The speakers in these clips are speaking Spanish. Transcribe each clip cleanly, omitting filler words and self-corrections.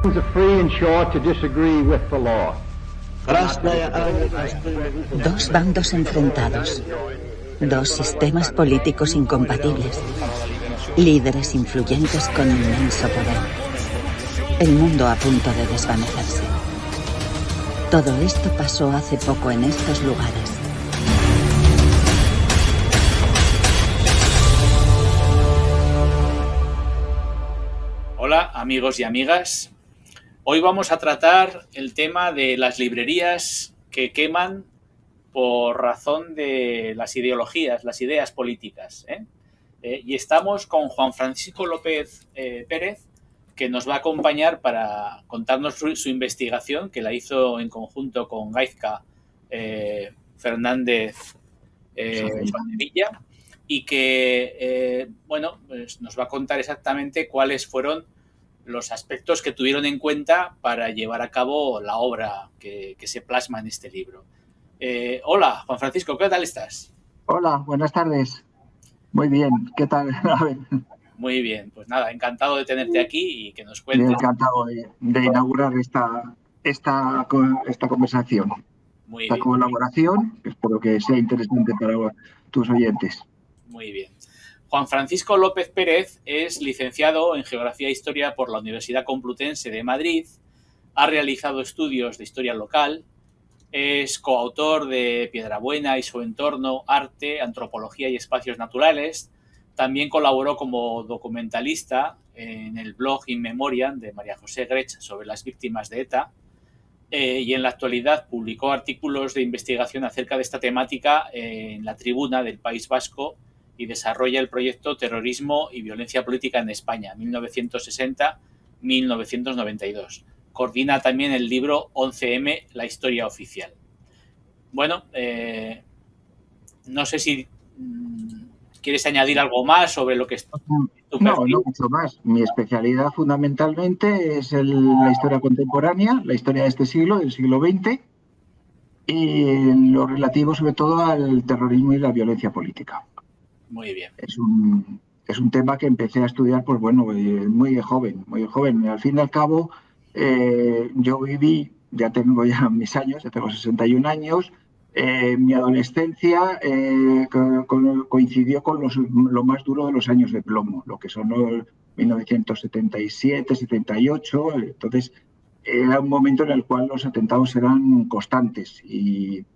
Dos bandos enfrentados, dos sistemas políticos incompatibles, líderes influyentes con inmenso poder. El mundo a punto de desvanecerse. Todo esto pasó hace poco en estos lugares. Hola amigos y amigas, hoy vamos a tratar el tema de las librerías que queman por razón de las ideologías, las ideas políticas, y estamos con Juan Francisco López Pérez, que nos va a acompañar para contarnos su investigación, que la hizo en conjunto con Gaizka Fernández Soldevilla, y que pues nos va a contar exactamente cuáles fueron los aspectos que tuvieron en cuenta para llevar a cabo la obra que se plasma en este libro. Hola, Juan Francisco, ¿qué tal estás? Hola, buenas tardes. Muy bien, ¿qué tal? A ver. Muy bien, pues nada, encantado de tenerte aquí y que nos cuentes. Encantado de inaugurar esta conversación, Muy esta bien. Colaboración, que espero que sea interesante para tus oyentes. Muy bien. Juan Francisco López Pérez es licenciado en Geografía e Historia por la Universidad Complutense de Madrid, ha realizado estudios de historia local, es coautor de Piedrabuena y su entorno, arte, antropología y espacios naturales. También colaboró como documentalista en el blog In Memoriam de María José Grech sobre las víctimas de ETA, y en la actualidad publicó artículos de investigación acerca de esta temática en La Tribuna del País Vasco y desarrolla el proyecto Terrorismo y Violencia Política en España, 1960-1992. Coordina también el libro 11M, la historia oficial. Bueno, no sé si quieres añadir algo más sobre lo que es tu perfil. No mucho más. Mi especialidad fundamentalmente es la historia contemporánea, la historia de este siglo, del siglo XX, y lo relativo sobre todo al terrorismo y la violencia política. Muy bien. Es un tema que empecé a estudiar, pues bueno, muy joven. Al fin y al cabo, yo viví, ya tengo mis años, ya tengo 61 años, mi adolescencia coincidió con lo más duro de los años de plomo, lo que son los 1977, 78, entonces era un momento en el cual los atentados eran constantes y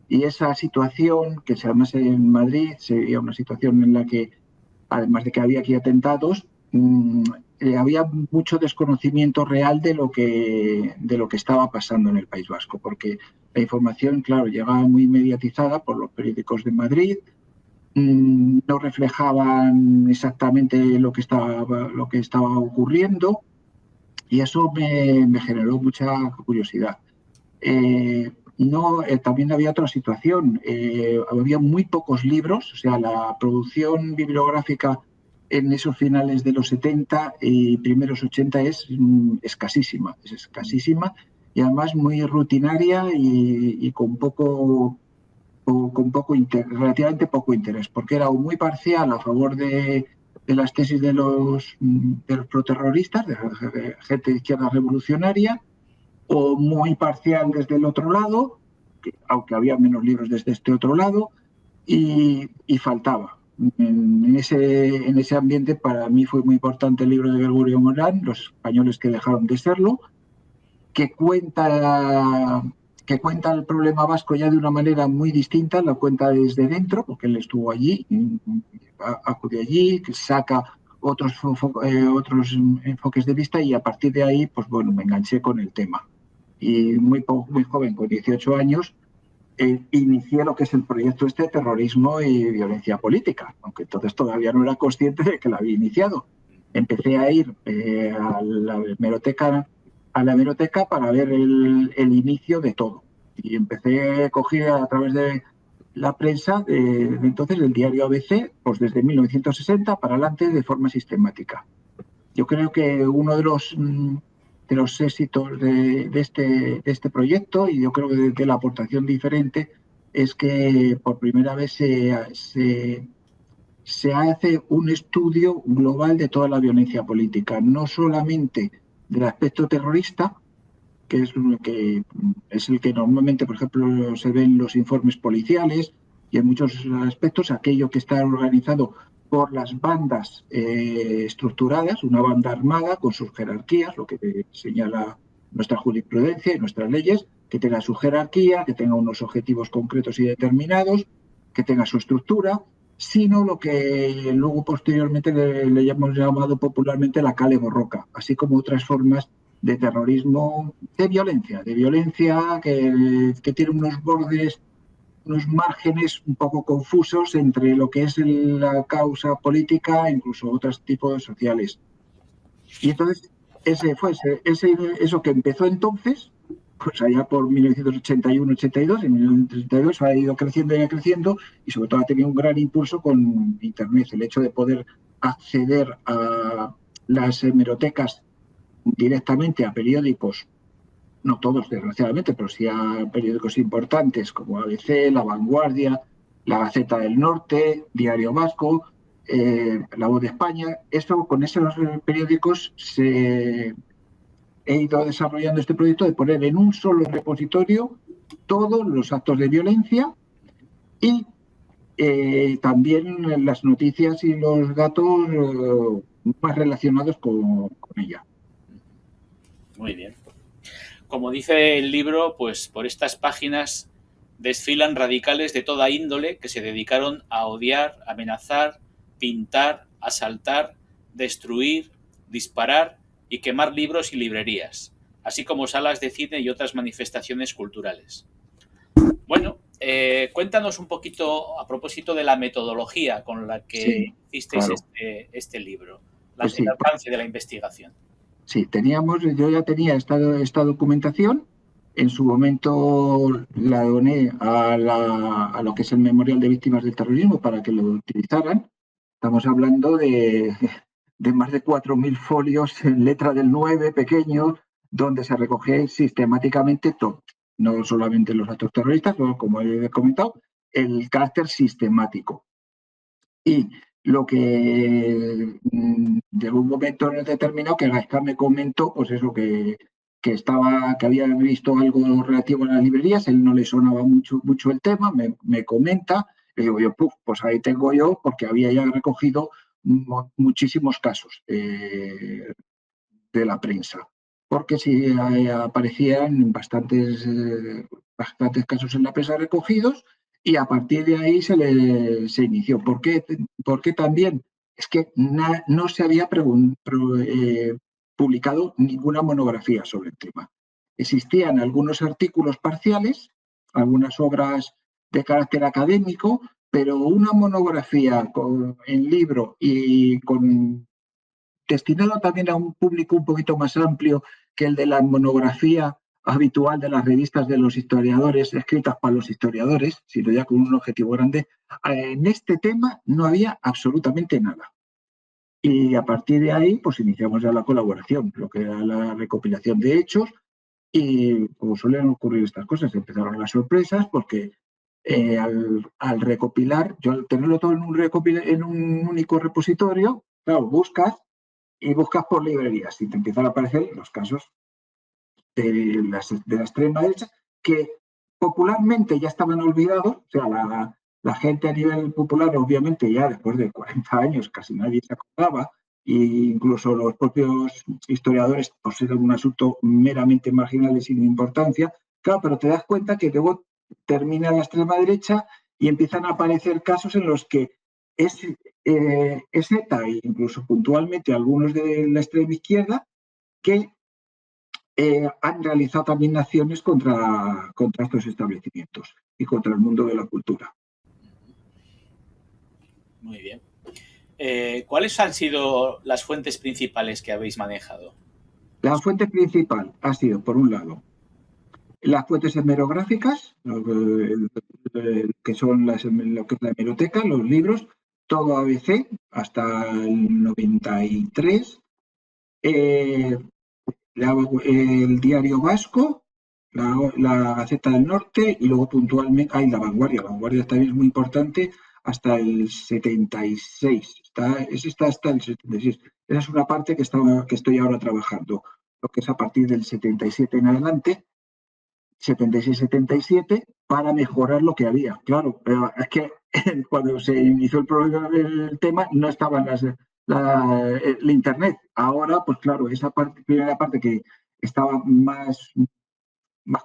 esa situación, que además en Madrid sería una situación en la que, además de que había aquí atentados, había mucho desconocimiento real de lo que estaba pasando en el País Vasco, porque la información, claro, llegaba muy mediatizada por los periódicos de Madrid, no reflejaban exactamente lo que estaba ocurriendo, y eso me generó mucha curiosidad. También había otra situación. Había muy pocos libros, o sea, la producción bibliográfica en esos finales de los 70 y primeros 80 es escasísima, y además muy rutinaria y con relativamente poco interés, porque era muy parcial a favor de las tesis de los proterroristas, de gente de izquierda revolucionaria, o muy parcial desde el otro lado, aunque había menos libros desde este otro lado, y faltaba. En ese ambiente, para mí fue muy importante el libro de Gregorio Morán, Los españoles que dejaron de serlo, que cuenta el problema vasco ya de una manera muy distinta, lo cuenta desde dentro, porque él estuvo allí, acudió allí, que saca otros enfoques de vista, y a partir de ahí, pues bueno, me enganché con el tema. Y muy joven, con 18 años, inicié lo que es el proyecto de terrorismo y violencia política, aunque entonces todavía no era consciente de que lo había iniciado. Empecé a ir a la hemeroteca para ver el inicio de todo. Y empecé a coger a través de la prensa de entonces, del diario ABC, pues desde 1960 para adelante, de forma sistemática. Yo creo que uno de los éxitos de este proyecto, y yo creo que de la aportación diferente, es que por primera vez se hace un estudio global de toda la violencia política, no solamente del aspecto terrorista, que es el que normalmente, por ejemplo, se ve en los informes policiales y en muchos aspectos, aquello que está organizado por las bandas estructuradas, una banda armada con sus jerarquías, lo que señala nuestra jurisprudencia y nuestras leyes, que tenga su jerarquía, que tenga unos objetivos concretos y determinados, que tenga su estructura, sino lo que luego posteriormente le hemos llamado popularmente la cale borroca, así como otras formas de terrorismo, de violencia que tiene unos bordes, unos márgenes un poco confusos entre lo que es la causa política e incluso otros tipos sociales. Y entonces, eso que empezó entonces, pues allá por 1981-82, en 1982 ha ido creciendo y creciendo, y sobre todo ha tenido un gran impulso con Internet, el hecho de poder acceder a las hemerotecas directamente a periódicos, no todos desgraciadamente, pero sí a periódicos importantes como ABC, La Vanguardia, La Gaceta del Norte, Diario Vasco, La Voz de España. Con esos periódicos he ido desarrollando este proyecto de poner en un solo repositorio todos los actos de violencia y también las noticias y los datos más relacionados con ella. Muy bien. Como dice el libro, pues por estas páginas desfilan radicales de toda índole que se dedicaron a odiar, amenazar, pintar, asaltar, destruir, disparar y quemar libros y librerías, así como salas de cine y otras manifestaciones culturales. Bueno, cuéntanos un poquito a propósito de la metodología con la que hicisteis este libro, Pues el alcance de la investigación. Sí, yo ya tenía esta documentación. En su momento la doné a lo que es el Memorial de Víctimas del Terrorismo para que lo utilizaran. Estamos hablando de más de 4.000 folios en letra del 9, pequeños, donde se recoge sistemáticamente todo, no solamente los actos terroristas, sino, como he comentado, el carácter sistemático. Y lo que llegó un momento determinado que Gaisca me comentó, pues eso, que había visto algo relativo a las librerías, él no le sonaba mucho el tema, me comenta, le digo yo, pues ahí tengo yo, porque había ya recogido muchísimos casos de la prensa, porque sí aparecían bastantes casos en la prensa recogidos, y a partir de ahí se inició. ¿Por qué también? Es que no se había publicado ninguna monografía sobre el tema. Existían algunos artículos parciales, algunas obras de carácter académico, pero una monografía en libro y destinado también a un público un poquito más amplio que el de la monografía habitual de las revistas de los historiadores, escritas para los historiadores, sino ya con un objetivo grande. En este tema no había absolutamente nada. Y a partir de ahí, pues iniciamos ya la colaboración, lo que era la recopilación de hechos, y como suelen ocurrir estas cosas, empezaron las sorpresas, porque al recopilar, yo al tenerlo todo en un único repositorio, claro, buscas por librerías y te empiezan a aparecer los casos de la extrema derecha que popularmente ya estaban olvidados. O sea, la gente a nivel popular, obviamente, ya después de 40 años casi nadie se acordaba, e incluso los propios historiadores, por ser un asunto meramente marginal y sin importancia. Claro, pero te das cuenta que luego termina la extrema derecha y empiezan a aparecer casos en los que es ETA, e incluso puntualmente algunos de la extrema izquierda, que han realizado también acciones contra estos establecimientos y contra el mundo de la cultura. Muy bien. ¿Cuáles han sido las fuentes principales que habéis manejado? La fuente principal ha sido, por un lado, las fuentes hemerográficas, que son lo que es la hemeroteca, los libros, todo ABC hasta el 93, el Diario Vasco, la Gaceta del Norte, y luego puntualmente La Vanguardia. La Vanguardia también es muy importante, hasta el 76. Está hasta el 76. Esa es una parte que estoy ahora trabajando. lo que es a partir del 77 en adelante, 76-77, para mejorar lo que había. Claro, pero es que cuando se inició el tema no estaba el Internet. Ahora, pues claro, esa primera parte que estaba más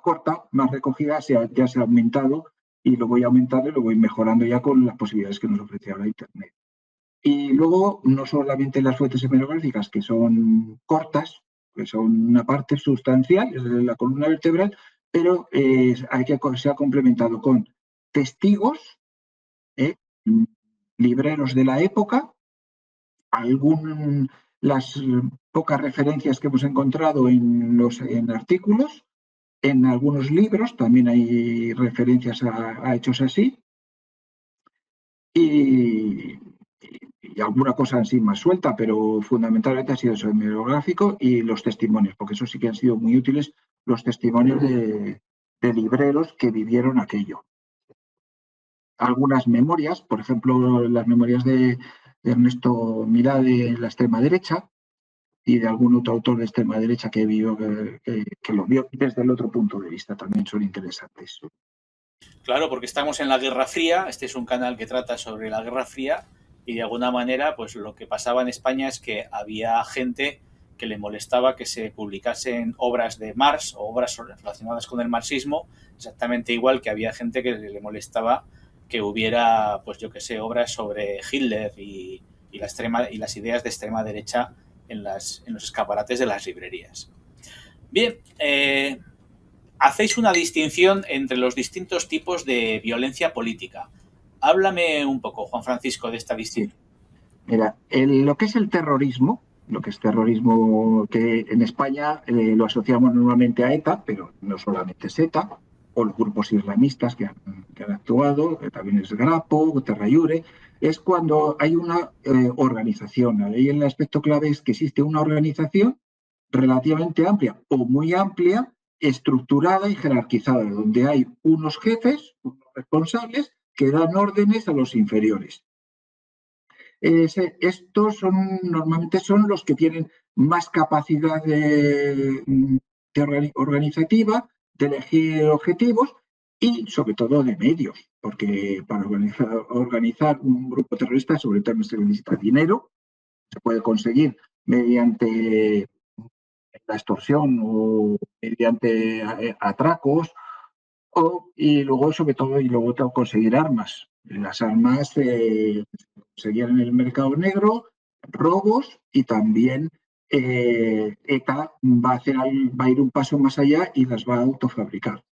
corta, más recogida, ya se ha aumentado y lo voy aumentando y lo voy mejorando ya con las posibilidades que nos ofrece ahora Internet. Y luego, no solamente las fuentes hemerográficas, que son cortas, que son una parte sustancial de la columna vertebral, pero se ha complementado con testigos, libreros de la época, las pocas referencias que hemos encontrado en artículos, en algunos libros también hay referencias a hechos así, y alguna cosa así más suelta, pero fundamentalmente ha sido eso, el bibliográfico y los testimonios, porque eso sí que han sido muy útiles, los testimonios de libreros que vivieron aquello. Algunas memorias, por ejemplo, las memorias de Ernesto Milá de la extrema derecha y de algún otro autor de extrema derecha que lo vio desde el otro punto de vista, también son interesantes. Claro, porque estamos en la Guerra Fría, este es un canal que trata sobre la Guerra Fría y de alguna manera pues lo que pasaba en España es que había gente que le molestaba que se publicasen obras de Marx o obras relacionadas con el marxismo, exactamente igual que había gente que le molestaba que hubiera, pues yo que sé, obras sobre Hitler y las ideas de extrema derecha en los escaparates de las librerías. Bien, hacéis una distinción entre los distintos tipos de violencia política. Háblame un poco, Juan Francisco, de esta distinción. Sí. Mira, lo que es el terrorismo, que en España lo asociamos normalmente a ETA, pero no solamente es ETA, o los grupos islamistas que han actuado, que también es Grapo, Terra Iure, es cuando hay una organización. Ahí el aspecto clave es que existe una organización relativamente amplia o muy amplia, estructurada y jerarquizada, donde hay unos jefes, unos responsables, que dan órdenes a los inferiores. Estos normalmente son los que tienen más capacidad organizativa, de elegir objetivos y sobre todo de medios, porque para organizar un grupo terrorista sobre todo se necesita dinero, se puede conseguir mediante la extorsión o mediante atracos y luego sobre todo conseguir armas. Las armas se conseguían en el mercado negro, robos y también ETA va a ir un paso más allá y las va a autofabricar.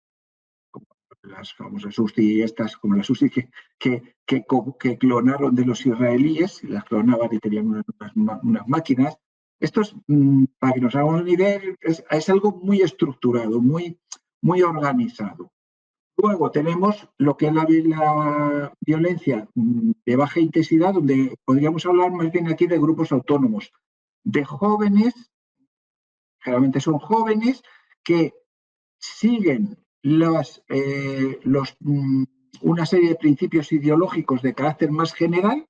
Como las famosas SUSTI, como las SUSTI que clonaron de los israelíes, las clonaban y tenían unas máquinas. Esto es, para que nos hagamos una idea, es algo muy estructurado, muy organizado. Luego tenemos lo que es la violencia de baja intensidad, donde podríamos hablar más bien aquí de grupos autónomos, de jóvenes, generalmente son jóvenes, que siguen una serie de principios ideológicos de carácter general,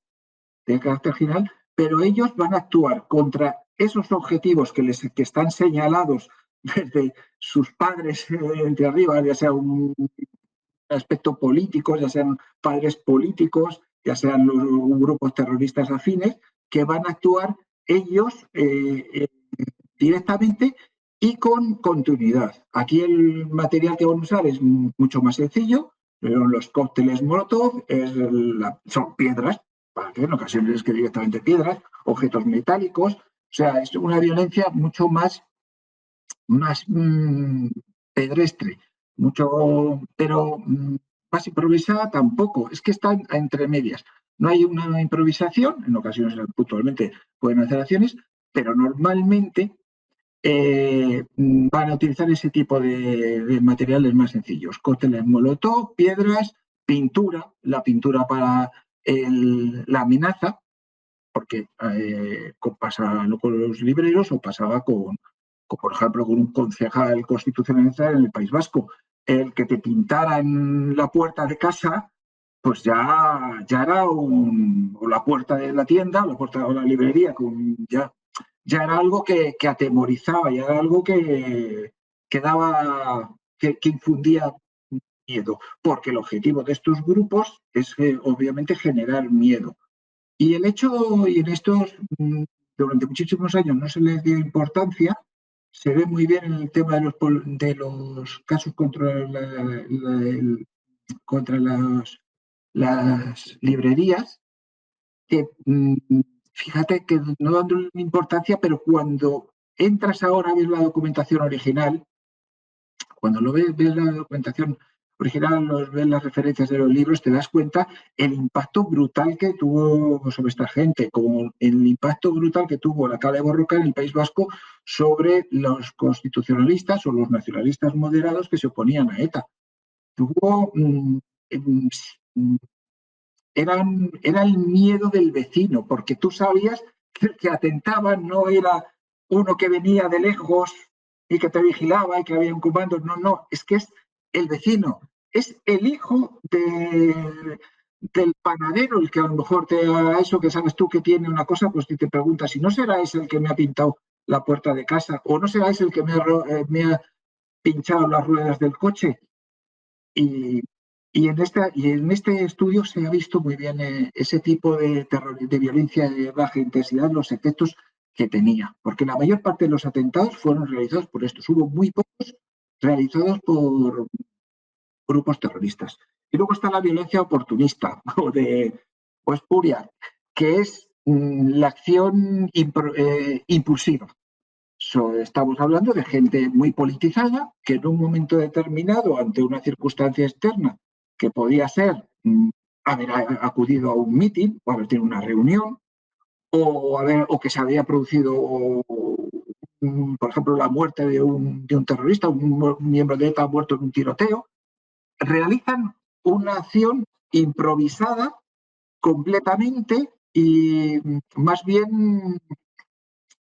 pero ellos van a actuar contra esos objetivos que están señalados desde sus padres entre arriba, ya sea un aspecto políticos, ya sean padres políticos, ya sean los grupos terroristas afines, que van a actuar ellos directamente y con continuidad. Aquí el material que vamos a usar es mucho más sencillo, pero los cócteles Molotov son piedras, en ocasiones es que directamente piedras, objetos metálicos, o sea, es una violencia mucho más pedestre, pero más improvisada tampoco, es que están entre medias. No hay una improvisación, en ocasiones puntualmente pueden hacer acciones, pero normalmente van a utilizar ese tipo de materiales más sencillos, cócteles Molotov, piedras, pintura, la pintura para la amenaza, porque pasa con los libreros o pasaba por ejemplo, con un concejal constitucionalista en el País Vasco. El que te pintaran la puerta de casa, pues ya era o la puerta de la tienda, o la puerta de la librería, ya era algo que atemorizaba, ya era algo que infundía miedo, porque el objetivo de estos grupos es obviamente generar miedo. Y el hecho, y en estos, durante muchísimos años no se les dio importancia, se ve muy bien en el tema de los casos contra las librerías, que fíjate que no dando importancia, pero cuando entras ahora a ver la documentación original, cuando ves la documentación original, ves las referencias de los libros, te das cuenta el impacto brutal que tuvo sobre esta gente, como el impacto brutal que tuvo la Kale Borroka en el País Vasco sobre los constitucionalistas o los nacionalistas moderados que se oponían a ETA. Tuvo era el miedo del vecino, porque tú sabías que el que atentaba no era uno que venía de lejos y que te vigilaba y que había un comando. No, no, es que es el vecino, es el hijo del panadero el que a lo mejor te haga eso, que sabes tú que tiene una cosa, pues te preguntas, si no será ese el que me ha pintado la puerta de casa, o no será ese el que me ha pinchado las ruedas del coche. Y en este estudio se ha visto muy bien ese tipo de terror, de violencia de baja intensidad, los efectos que tenía, porque la mayor parte de los atentados fueron realizados por estos. Hubo muy pocos realizados por grupos terroristas. Y luego está la violencia oportunista o espuria, que es la acción impulsiva. Estamos hablando de gente muy politizada que en un momento determinado, ante una circunstancia externa, que podía ser haber acudido a un mitin o haber tenido una reunión, o que se había producido, por ejemplo, la muerte de un terrorista, un miembro de ETA muerto en un tiroteo, realizan una acción improvisada completamente y más bien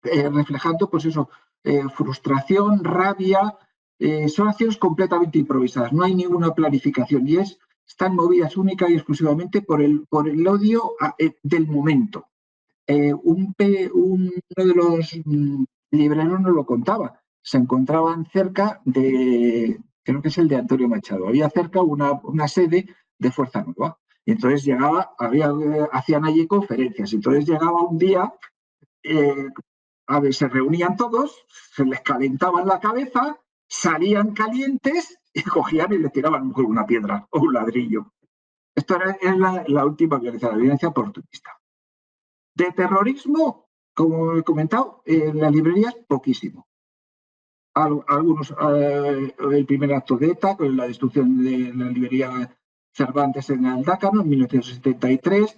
reflejando, pues eso, frustración, rabia, son acciones completamente improvisadas, no hay ninguna planificación y están movidas única y exclusivamente por el odio del momento. Uno de los libreros nos lo contaba, se encontraban cerca de, creo que es el de Antonio Machado, había cerca una sede de Fuerza Nueva. Y entonces hacían allí conferencias. Entonces llegaba un día, se reunían todos, se les calentaba la cabeza, salían calientes y cogían y le tiraban con una piedra o un ladrillo. Esto es la última violencia, la violencia oportunista. De terrorismo, como he comentado, en las librerías poquísimo. Algunos, el primer acto de ETA, con la destrucción de la librería Cervantes en Aldácano en 1973,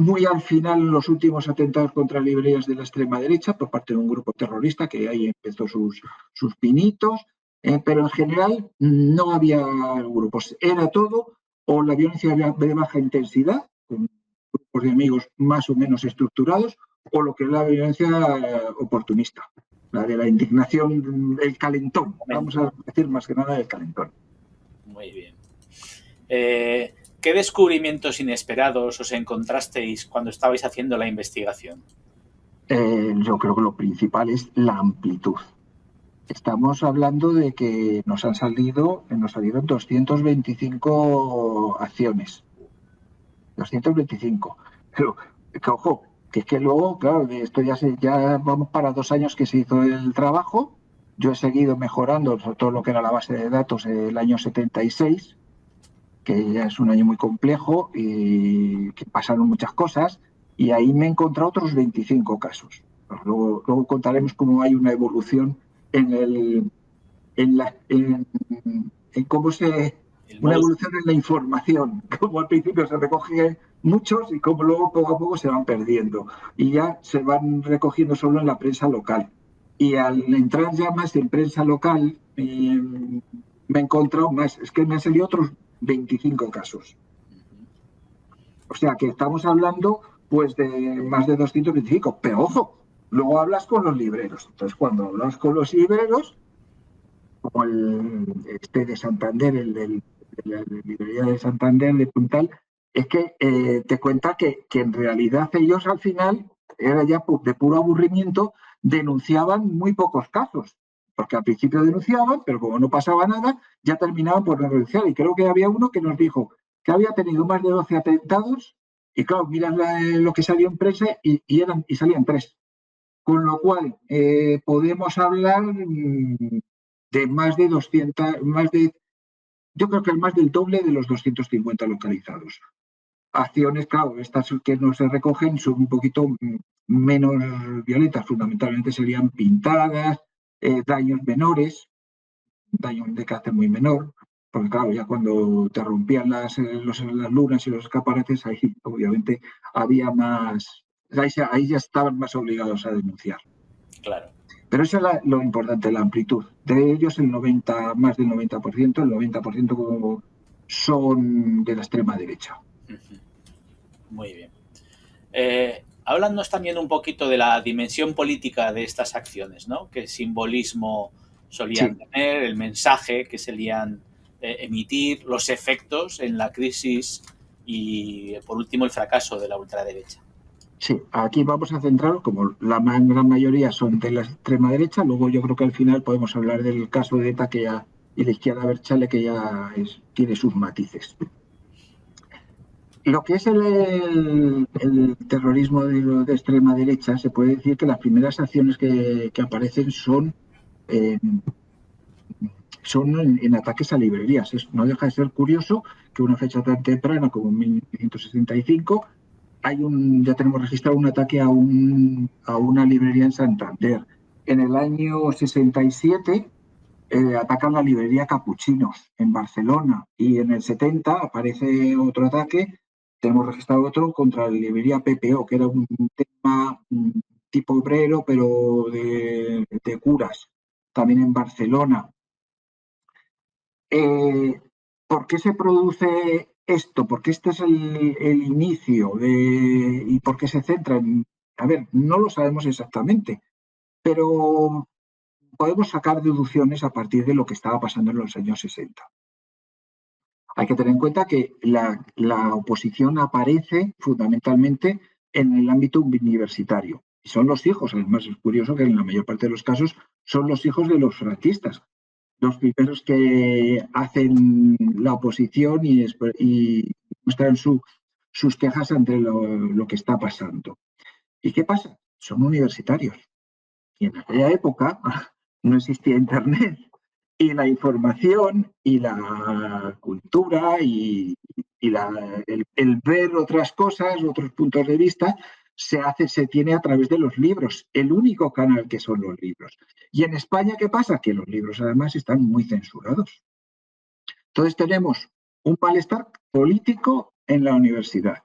muy al final los últimos atentados contra librerías de la extrema derecha por parte de un grupo terrorista que ahí empezó sus pinitos, pero en general no había grupos, era todo o la violencia de baja intensidad, con grupos de amigos más o menos estructurados, o lo que es la violencia oportunista, la de la indignación, el calentón, vamos a decir más que nada el calentón. Muy bien. ¿Qué descubrimientos inesperados os encontrasteis cuando estabais haciendo la investigación? Yo creo que lo principal es la amplitud. Estamos hablando de que nos salieron 225 acciones. 225. Pero, que, ojo, que es que luego, claro, de esto ya vamos para 2 años que se hizo el trabajo. Yo he seguido mejorando sobre todo lo que era la base de datos el año 76, que ya es un año muy complejo y que pasaron muchas cosas, y ahí me he encontrado otros 25 casos. Luego contaremos cómo hay una evolución en cómo una evolución en la información, como al principio se recoge muchos y como luego poco a poco se van perdiendo y ya se van recogiendo solo en la prensa local. Y al entrar ya más en prensa local me he encontrado más, es que me han salido otros 25 casos. O sea que estamos hablando pues de más de 225, pero ojo, luego hablas con los libreros. Entonces cuando hablas con los libreros, como este de Santander, el de la librería de Santander de Puntal, es que te cuenta que en realidad ellos al final era ya de puro aburrimiento denunciaban muy pocos casos, porque al principio denunciaban, pero como no pasaba nada, ya terminaban por no denunciar. Y creo que había uno que nos dijo que había tenido más de 12 atentados, y claro, miran lo que salió en prensa y salían 3. Con lo cual, podemos hablar de más de 200, yo creo que el más del doble de los 250 localizados. Acciones, claro, estas que no se recogen son un poquito menos violentas, fundamentalmente serían pintadas, daños menores, daños de carácter muy menor, porque claro, ya cuando te rompían las lunas y los escaparates, ahí obviamente había más, ahí ya estaban más obligados a denunciar. Claro. Pero eso es lo importante, la amplitud. De ellos más del 90%, el 90% son de la extrema derecha. Muy bien. Háblanos también un poquito de la dimensión política de estas acciones, ¿no? ¿Qué simbolismo solían tener, el mensaje que solían emitir, los efectos en la crisis y, por último, el fracaso de la ultraderecha? Sí, aquí vamos a centrar, como la gran mayoría son de la extrema derecha, luego yo creo que al final podemos hablar del caso de ETA y la izquierda abertzale, que ya tiene sus matices. Lo que es el terrorismo de extrema derecha, se puede decir que las primeras acciones que aparecen son en ataques a librerías. No deja de ser curioso que una fecha tan temprana como 1965 ya tenemos registrado un ataque a una librería en Santander. En el año 67 atacan la librería Capuchinos en Barcelona, y en el 70 aparece otro ataque, tenemos registrado otro contra la librería PPO, que era un tema tipo obrero, pero de curas, también en Barcelona. ¿Por qué se produce esto? ¿Por qué este es el inicio y por qué se centra en... A ver, no lo sabemos exactamente, pero podemos sacar deducciones a partir de lo que estaba pasando en los años 60. Hay que tener en cuenta que la oposición aparece fundamentalmente en el ámbito universitario. Y son los hijos, además es curioso que en la mayor parte de los casos son los hijos de los franquistas, los primeros que hacen la oposición y muestran sus quejas ante lo que está pasando. ¿Y qué pasa? Son universitarios. Y en aquella época no existía Internet, y la información y la cultura y el ver otras cosas, otros puntos de vista, se tiene a través de los libros, el único canal que son los libros. Y en España, ¿qué pasa? Que los libros además están muy censurados. Entonces tenemos un malestar político en la universidad.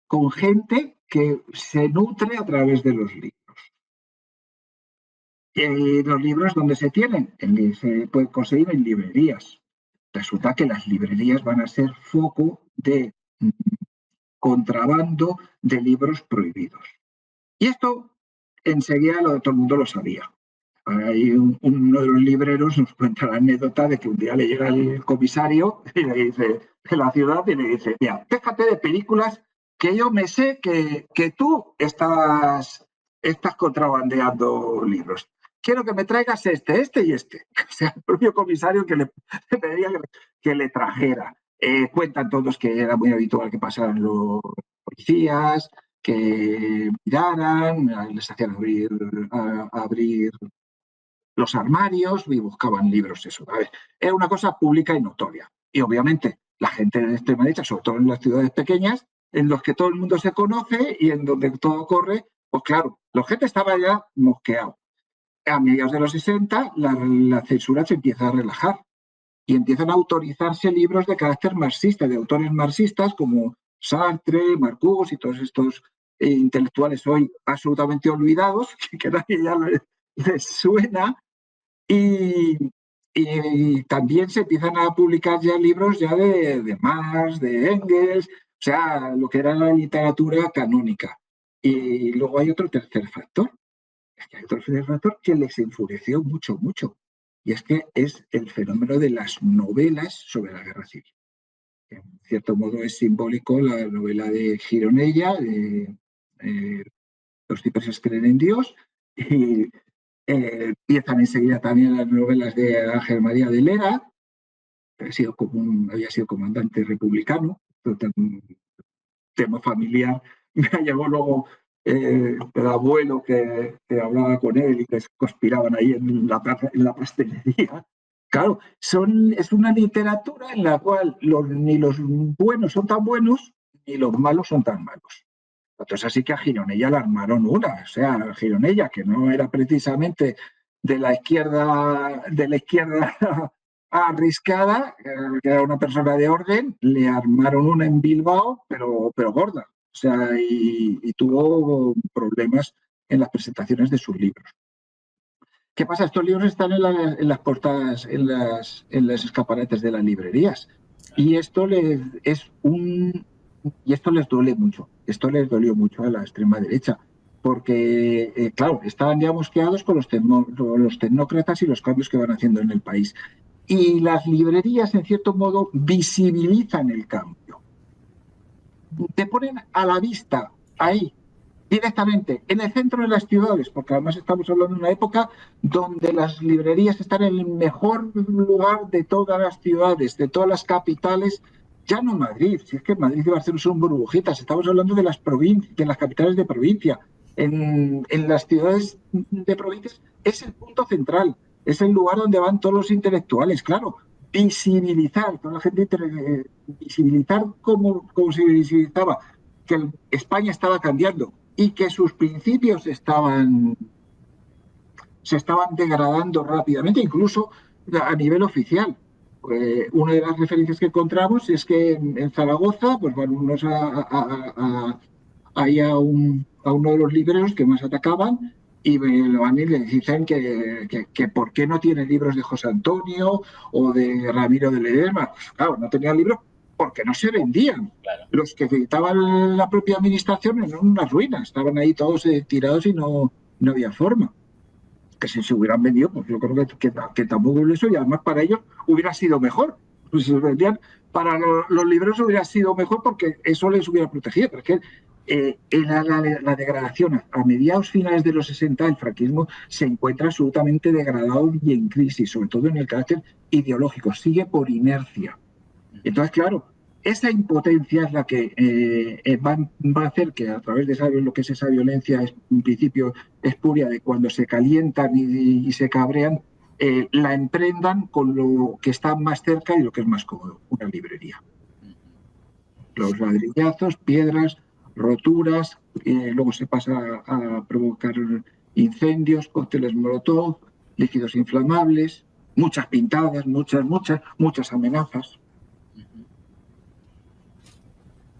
Con gente que se nutre a través de los libros. Los libros, ¿dónde se tienen? Se pueden conseguir en librerías. Resulta que las librerías van a ser foco de contrabando de libros prohibidos. Y esto enseguida todo el mundo lo sabía. Hay uno de los libreros nos cuenta la anécdota de que un día le llega el comisario y le dice, de la ciudad, y le dice: mira, déjate de películas, que yo me sé que tú estás contrabandeando libros. Quiero que me traigas este y este. O sea, el propio comisario que le pedía que le trajera. Cuentan todos que era muy habitual que pasaran los policías, que miraran, les hacían abrir los armarios y buscaban libros. Eso, a ver, era una cosa pública y notoria. Y obviamente la gente de extrema derecha, sobre todo en las ciudades pequeñas, en los que todo el mundo se conoce y en donde todo corre, pues claro, la gente estaba ya mosqueado. A mediados de los 60 la censura se empieza a relajar y empiezan a autorizarse libros de carácter marxista, de autores marxistas como Sartre, Marcuse y todos estos intelectuales hoy absolutamente olvidados, que nadie ya les suena. Y también se empiezan a publicar ya libros ya de Marx, de Engels, o sea, lo que era la literatura canónica. Y luego hay otro tercer factor. Es que hay otro tercer factor que les enfureció mucho, mucho. Y es que es el fenómeno de las novelas sobre la guerra civil. que en cierto modo es simbólico, la novela de Gironella, Los cipreses creen en Dios, y empiezan enseguida también las novelas de Ángel María de Lera, que había sido comandante republicano, tema familiar. Me llegó luego el abuelo que hablaba con él y que conspiraban ahí en la pastelería. Claro, es una literatura en la cual ni los buenos son tan buenos ni los malos son tan malos. Entonces así que a Gironella la armaron una, o sea, a Gironella, que no era precisamente de la izquierda arriscada, que era una persona de orden, le armaron una en Bilbao, pero gorda. O sea, y tuvo problemas en las presentaciones de sus libros. ¿Qué pasa? Estos libros están en las portadas, en las escaparates de las librerías. Y esto les duele mucho. Esto les dolió mucho a la extrema derecha. Porque, claro, estaban ya mosqueados con los tecnócratas y los cambios que van haciendo en el país. Y las librerías, en cierto modo, visibilizan el cambio. Te ponen a la vista, ahí, directamente, en el centro de las ciudades, porque además estamos hablando de una época donde las librerías están en el mejor lugar de todas las ciudades, de todas las capitales, ya no Madrid, si es que Madrid y Barcelona son burbujitas, estamos hablando de las provincias, de las capitales de provincia. En las ciudades de provincias es el punto central, es el lugar donde van todos los intelectuales, claro. Visibilizar, toda la gente, visibilizar como se visibilizaba, que España estaba cambiando y que sus principios se estaban degradando rápidamente, incluso a nivel oficial. Una de las referencias que encontramos es que en Zaragoza pues van unos ahí a uno de los libreros que más atacaban y van y le dicen que por qué no tiene libros de José Antonio o de Ramiro de Ledesma. Pues, claro, no tenía libros porque no se vendían. Claro. Los que editaban la propia administración eran unas ruinas, estaban ahí todos tirados y no había forma. Que si se hubieran vendido, pues yo creo que tampoco eso, y además para ellos hubiera sido mejor. Pues si se vendían, para los libreros hubiera sido mejor porque eso les hubiera protegido. Pero es que la degradación a mediados finales de los 60, el franquismo se encuentra absolutamente degradado y en crisis, sobre todo en el carácter ideológico, sigue por inercia. Entonces, claro, esa impotencia es la que va a hacer que a través de lo que es esa violencia, en principio espuria, de cuando se calientan y se cabrean, la emprendan con lo que está más cerca y lo que es más cómodo, una librería. Los ladrillazos, piedras, roturas, luego se pasa a provocar incendios, cócteles molotov, líquidos inflamables, muchas pintadas, muchas amenazas.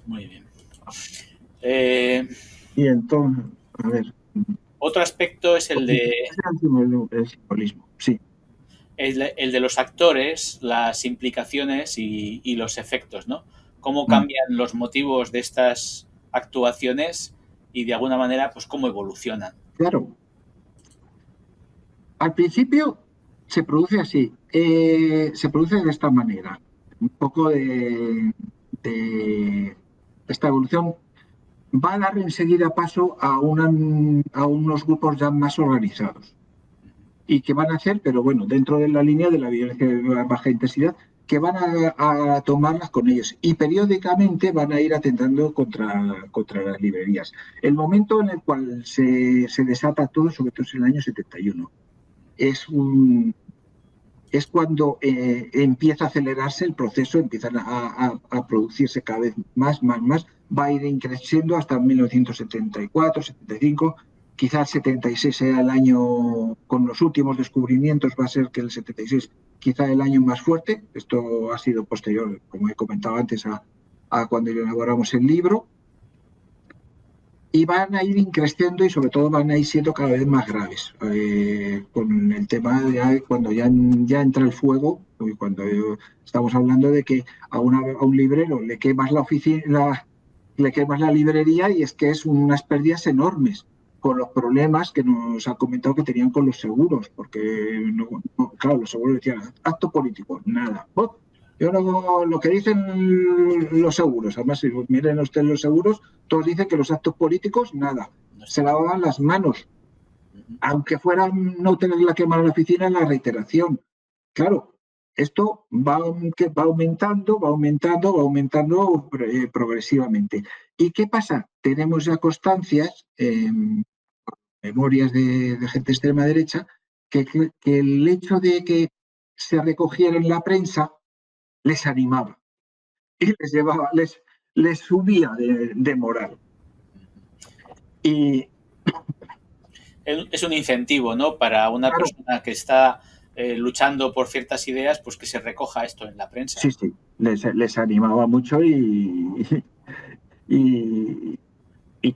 Muy bien. Y entonces, a ver. Otro aspecto es el de... El simbolismo, sí. El de los actores, las implicaciones y los efectos, ¿no? Cómo cambian los motivos de estas actuaciones y de alguna manera, pues cómo evolucionan. Claro. Al principio se produce así, se produce de esta manera. Un poco de esta evolución va a dar enseguida paso a unos grupos ya más organizados. ¿Y qué van a hacer? Pero bueno, dentro de la línea de la violencia de baja intensidad, que van a tomarlas con ellos. Y periódicamente van a ir atentando contra las librerías. El momento en el cual se desata todo, sobre todo es en el año 71. Es cuando empieza a acelerarse el proceso, empiezan a producirse cada vez más, va a ir creciendo hasta 1974, 75, quizás el 76 sea el año, con los últimos descubrimientos va a ser que el 76 quizá el año más fuerte. Esto ha sido posterior, como he comentado antes, a cuando elaboramos el libro. Y van a ir increciendo y sobre todo van a ir siendo cada vez más graves. Con el tema de cuando ya entra el fuego, cuando estamos hablando de que a un librero le quemas la oficina, le quemas la librería, y es que es unas pérdidas enormes, con los problemas que nos ha comentado que tenían con los seguros, porque claro, los seguros decían acto político, nada. Yo no, lo que dicen los seguros, además si miren ustedes los seguros, todos dicen que los actos políticos, nada, se lavaban las manos, aunque fueran no tener la quema en la oficina en la reiteración. Claro, esto va aumentando progresivamente. ¿Y qué pasa? Tenemos ya constancias, memorias de gente de extrema derecha, que el hecho de que se recogiera en la prensa les animaba y les llevaba, les subía de moral. Y es un incentivo, ¿no? Para una claro, persona que está luchando por ciertas ideas, pues que se recoja esto en la prensa. sí, sí, les animaba mucho y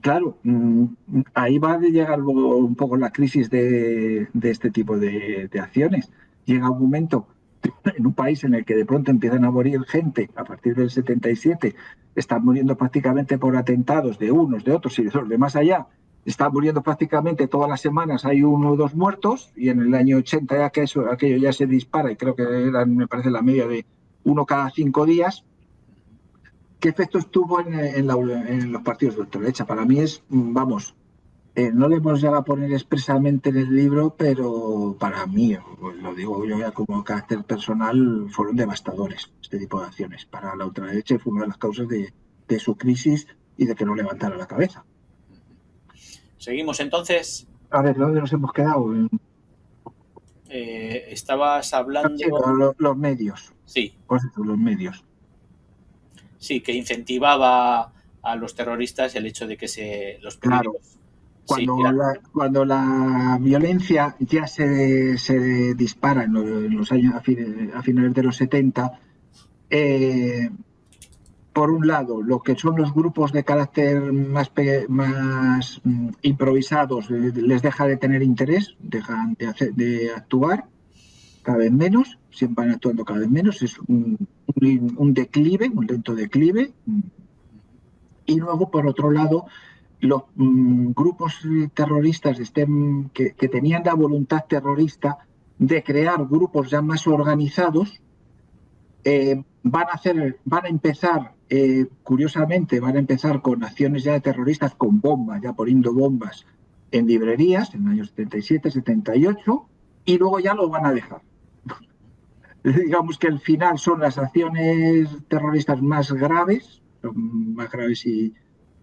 claro, ahí va a llegar un poco la crisis de este tipo de acciones. Llega un momento en un país en el que de pronto empiezan a morir gente a partir del 77, están muriendo prácticamente por atentados de unos, de otros y de los de más allá. Están muriendo prácticamente todas las semanas, hay 1 o 2 muertos, y en el año 80 ya que aquello ya se dispara, y creo que eran, me parece, la media de 1 cada 5 días. ¿Qué efectos tuvo en los partidos de ultraderecha? Para mí es, vamos, no le hemos llegado a poner expresamente en el libro, pero para mí, lo digo yo ya como carácter personal, fueron devastadores este tipo de acciones. Para la ultraderecha fue una de las causas de su crisis y de que no levantara la cabeza. Seguimos entonces. A ver, ¿dónde nos hemos quedado? Estabas hablando... Sí, los medios. Sí. Pues eso, los medios. Sí, que incentivaba a los terroristas el hecho de que los periódicos... Claro. Cuando la violencia ya se dispara en los años a finales de los 70, por un lado, lo que son los grupos de carácter más improvisados les deja de tener interés, dejan de actuar cada vez menos, siempre van actuando cada vez menos, es un declive, un lento declive. Y luego, por otro lado, los grupos terroristas que tenían la voluntad terrorista de crear grupos ya más organizados, van a empezar, curiosamente, van a empezar con acciones ya de terroristas con bombas, ya poniendo bombas en librerías en los años 77, 78, y luego ya lo van a dejar. Digamos que el final son las acciones terroristas más graves y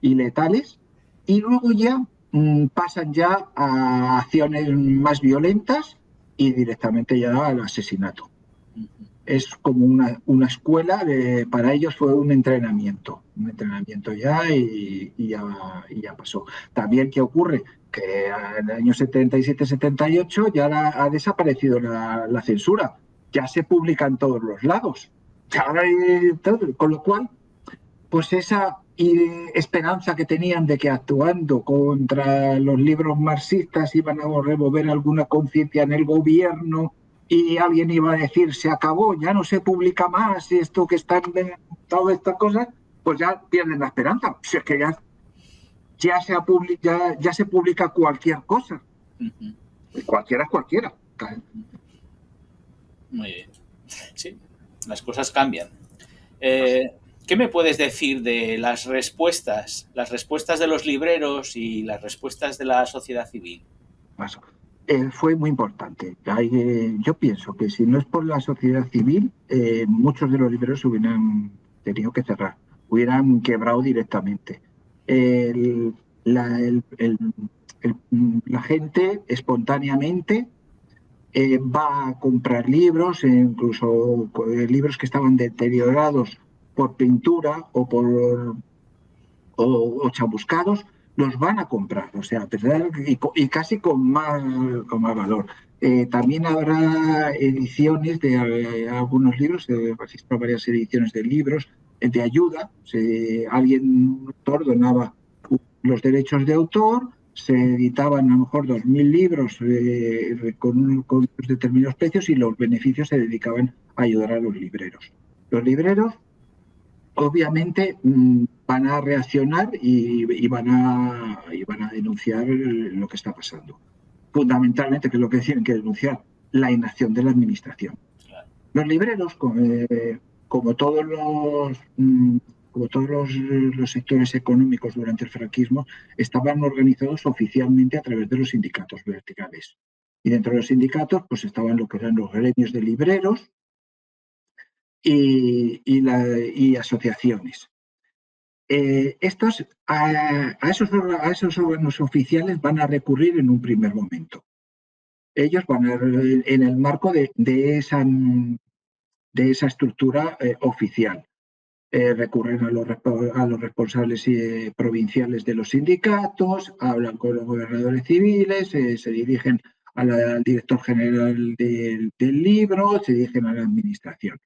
letales, y luego ya pasan ya a acciones más violentas y directamente ya al asesinato. Es como una escuela, para ellos fue un entrenamiento ya y ya pasó. También, ¿qué ocurre? Que en el año 77-78 ya ha desaparecido la censura, ya se publica en todos los lados. Con lo cual, pues esa esperanza que tenían de que actuando contra los libros marxistas iban a remover alguna conciencia en el gobierno y alguien iba a decir, se acabó, ya no se publica más esto que están todas estas cosas, pues ya pierden la esperanza. Si es que ya se publica cualquier cosa. Cualquiera es cualquiera. Muy bien. Sí, las cosas cambian. ¿Qué me puedes decir de las respuestas de los libreros y las respuestas de la sociedad civil? Fue muy importante. Yo pienso que si no es por la sociedad civil, muchos de los libreros hubieran tenido que cerrar, hubieran quebrado directamente. La gente espontáneamente va a comprar libros, incluso libros que estaban deteriorados por pintura o chamuscados, los van a comprar, o sea, y casi con más valor. También habrá ediciones de algunos libros, registro varias ediciones de libros de ayuda. Un autor donaba los derechos de autor, se editaban a lo mejor 2.000 libros con determinados precios y los beneficios se dedicaban a ayudar a los libreros. Los libreros obviamente van a reaccionar y van a denunciar lo que está pasando. Fundamentalmente, que es lo que tienen que denunciar, la inacción de la administración. Los libreros, como todos los sectores económicos durante el franquismo, estaban organizados oficialmente a través de los sindicatos verticales. Y dentro de los sindicatos pues estaban lo que eran los gremios de libreros y asociaciones. Estos a esos órganos oficiales van a recurrir en un primer momento. Ellos van en el marco de esa estructura oficial. Recurren a los responsables provinciales de los sindicatos, hablan con los gobernadores civiles, se dirigen al director general del libro, se dirigen a la administración.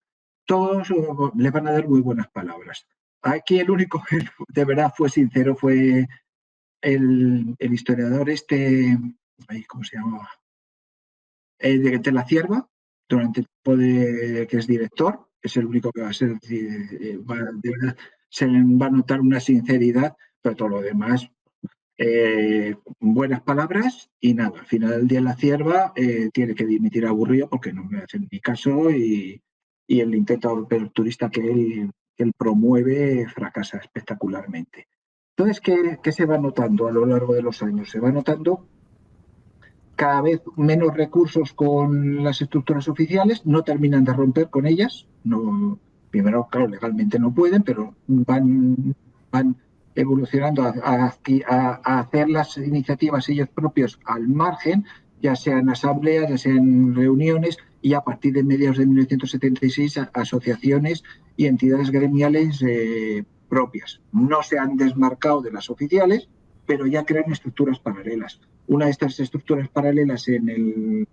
Todos le van a dar muy buenas palabras. Aquí el único que de verdad fue sincero fue el historiador ¿cómo se llamaba? De la Cierva, durante el tiempo que es director, es el único que va a ser, de verdad, se va a notar una sinceridad, pero todo lo demás, buenas palabras y nada. Al final del día la Cierva tiene que dimitir aburrido porque no me hacen ni caso y el intento aperturista que él promueve fracasa espectacularmente. Entonces, ¿qué se va notando a lo largo de los años? Se va notando cada vez menos recursos con las estructuras oficiales, no terminan de romper con ellas. No, primero, claro, legalmente no pueden, pero van evolucionando a hacer las iniciativas ellos propios al margen, ya sean asambleas, ya sean reuniones, y a partir de mediados de 1976 asociaciones y entidades gremiales propias. No se han desmarcado de las oficiales, pero ya crean estructuras paralelas. Una de estas estructuras paralelas en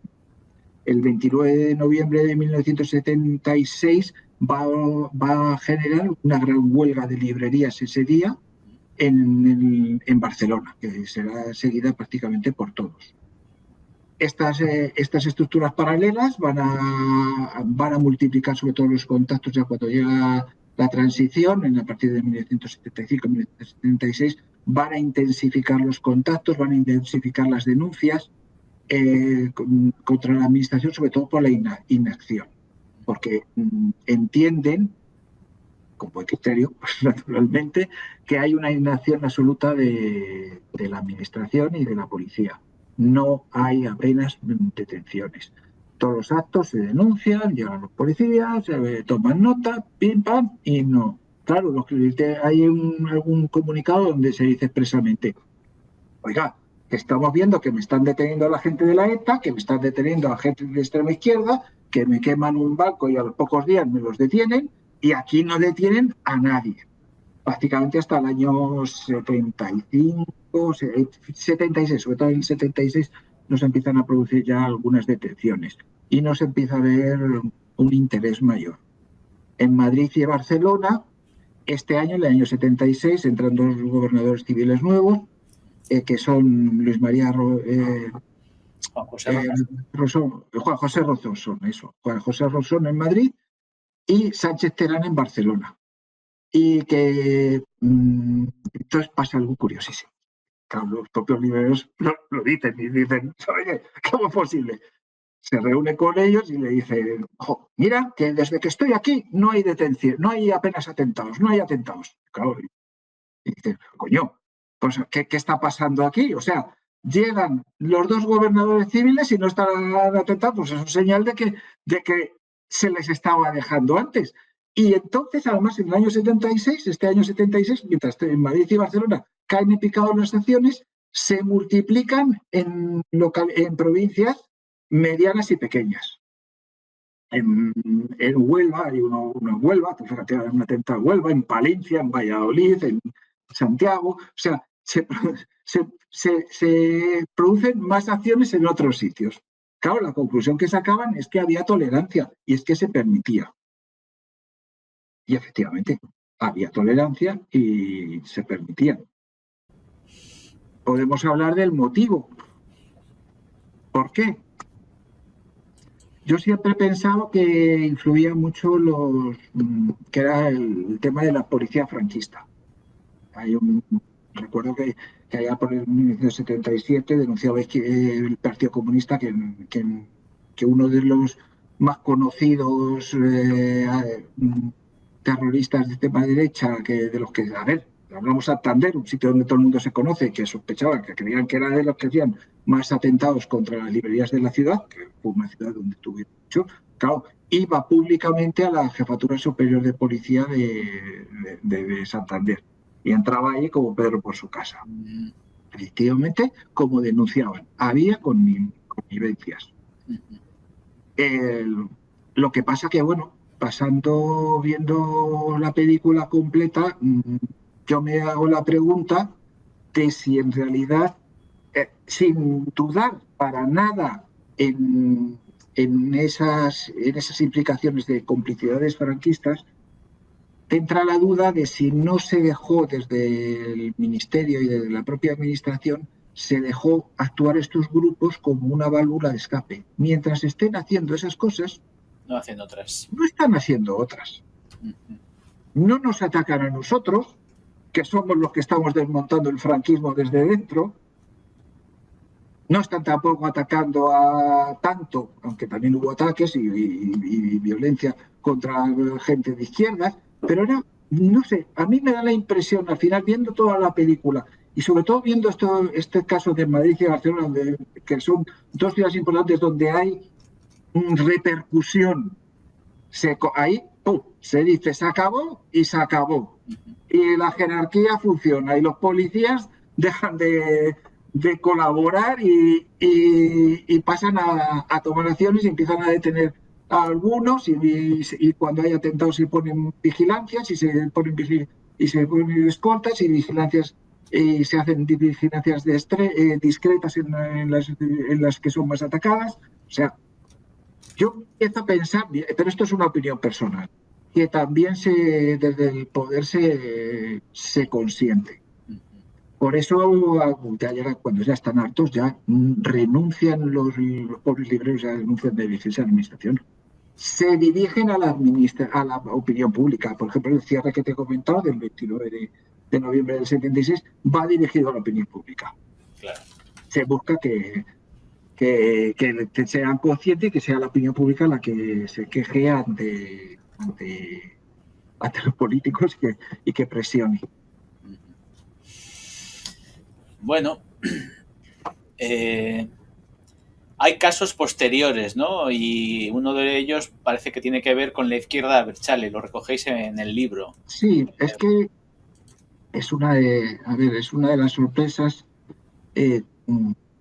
el 29 de noviembre de 1976 va a generar una gran huelga de librerías ese día en Barcelona, que será seguida prácticamente por todos. Estas estructuras paralelas van a multiplicar sobre todo los contactos ya cuando llega la transición, a partir de 1975-1976, van a intensificar los contactos, van a intensificar las denuncias contra la administración, sobre todo por la inacción, porque entienden, con buen criterio, pues, naturalmente, que hay una inacción absoluta de la administración y de la policía. No hay apenas detenciones. Todos los actos se denuncian, llegan los policías, toman nota, pim, pam, y no. Claro, hay algún comunicado donde se dice expresamente: oiga, que estamos viendo que me están deteniendo a la gente de la ETA, que me están deteniendo a gente de extrema izquierda, que me queman un banco y a los pocos días me los detienen, y aquí no detienen a nadie. Prácticamente hasta el año 76, sobre todo en el 76, nos empiezan a producir ya algunas detenciones y nos empieza a ver un interés mayor. En Madrid y Barcelona, este año, en el año 76, entran dos gobernadores civiles nuevos, que son Luis María Juan José Rosón en Madrid y Sánchez Terán en Barcelona. Y que entonces pasa algo curiosísimo. Claro, los propios libreros lo dicen y dicen: oye, ¿cómo es posible? Se reúne con ellos y le dice: mira, que desde que estoy aquí no hay detención, no hay apenas atentados, no hay atentados. Claro, y dice: coño, pues ¿qué está pasando aquí? O sea, llegan los dos gobernadores civiles y no están atentados, pues es una señal de que se les estaba dejando antes. Y entonces, además, en el año 76, mientras en Madrid y Barcelona caen en picado las acciones, se multiplican en provincias medianas y pequeñas. En Huelva, hay uno en Huelva, fíjate, un atentado en Huelva, en Palencia, en Valladolid, en Santiago. O sea, se producen más acciones en otros sitios. Claro, la conclusión que sacaban es que había tolerancia y es que se permitía. Y efectivamente, había tolerancia y se permitía. Podemos hablar del motivo. ¿Por qué? Yo siempre he pensado que influía mucho que era el tema de la policía franquista. Recuerdo que allá por el 1977 denunciaba el Partido Comunista que uno de los más conocidos terroristas de extrema derecha, de los que, a ver, hablamos de Santander, un sitio donde todo el mundo se conoce, que sospechaban, que creían que era de los que hacían más atentados contra las librerías de la ciudad, que fue una ciudad donde tuvieron mucho, claro, iba públicamente a la Jefatura Superior de Policía de Santander y entraba ahí como Pedro por su casa. Efectivamente, como denunciaban, había connivencias. Lo que pasa que, bueno, viendo la película completa, yo me hago la pregunta de si en realidad, sin dudar para nada en esas implicaciones de complicidades franquistas, entra la duda de si no se dejó desde el ministerio y desde la propia administración, se dejó actuar estos grupos como una válvula de escape. Mientras estén haciendo esas cosas, no hacen otras. No están haciendo otras. No nos atacan a nosotros, que somos los que estamos desmontando el franquismo desde dentro. No están tampoco atacando a tanto, aunque también hubo ataques y violencia contra gente de izquierdas, pero era, no sé, a mí me da la impresión, al final, viendo toda la película, y sobre todo viendo este caso de Madrid y Barcelona, que son dos ciudades importantes donde hay repercusión, ahí se dice, se acabó y se acabó. Y la jerarquía funciona y los policías dejan de colaborar y pasan a tomar acciones y empiezan a detener a algunos y cuando hay atentados se ponen vigilancias y se ponen escoltas y vigilancias y se hacen vigilancias discretas en las que son más atacadas. O sea, yo empiezo a pensar, pero esto es una opinión personal, que también desde el poder se consiente. Por eso, cuando ya están hartos, ya renuncian los pobres libreros, ya renuncian de dirigirse a la administración. Se dirigen a la opinión pública. Por ejemplo, el cierre que te he comentado del 29 de noviembre del 76 va dirigido a la opinión pública. Claro. Se busca que sean conscientes y que sea la opinión pública la que se queje ante los políticos y que presione. Bueno, hay casos posteriores, ¿no? Y uno de ellos parece que tiene que ver con la izquierda Abertzale, lo recogéis en el libro. Sí, es que es una de las sorpresas.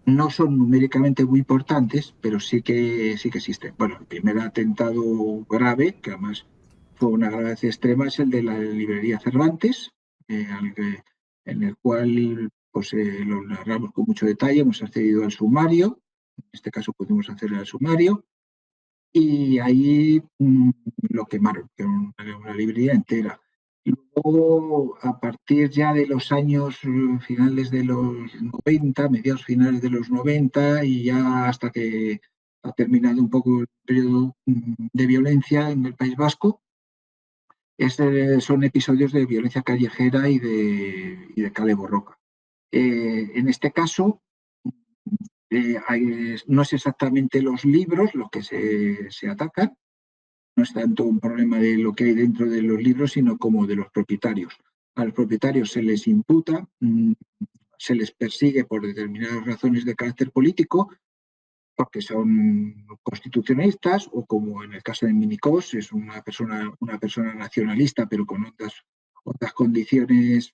No son numéricamente muy importantes, pero sí que existen. Bueno, el primer atentado grave, que además fue una gravedad extrema, es el de la librería Cervantes, en el cual pues, lo narramos con mucho detalle, hemos accedido al sumario, en este caso pudimos acceder al sumario, y ahí lo quemaron, que era una librería entera. Y luego, a partir ya de los años finales de los 90, mediados finales de los 90, y ya hasta que ha terminado un poco el periodo de violencia en el País Vasco, son episodios de violencia callejera y de kale borroka. En este caso, no es exactamente los libros los que se atacan, no es tanto un problema de lo que hay dentro de los libros, sino como de los propietarios. A los propietarios se les imputa, se les persigue por determinadas razones de carácter político, porque son constitucionalistas, o como en el caso de Minicos, es una persona nacionalista, pero con otras condiciones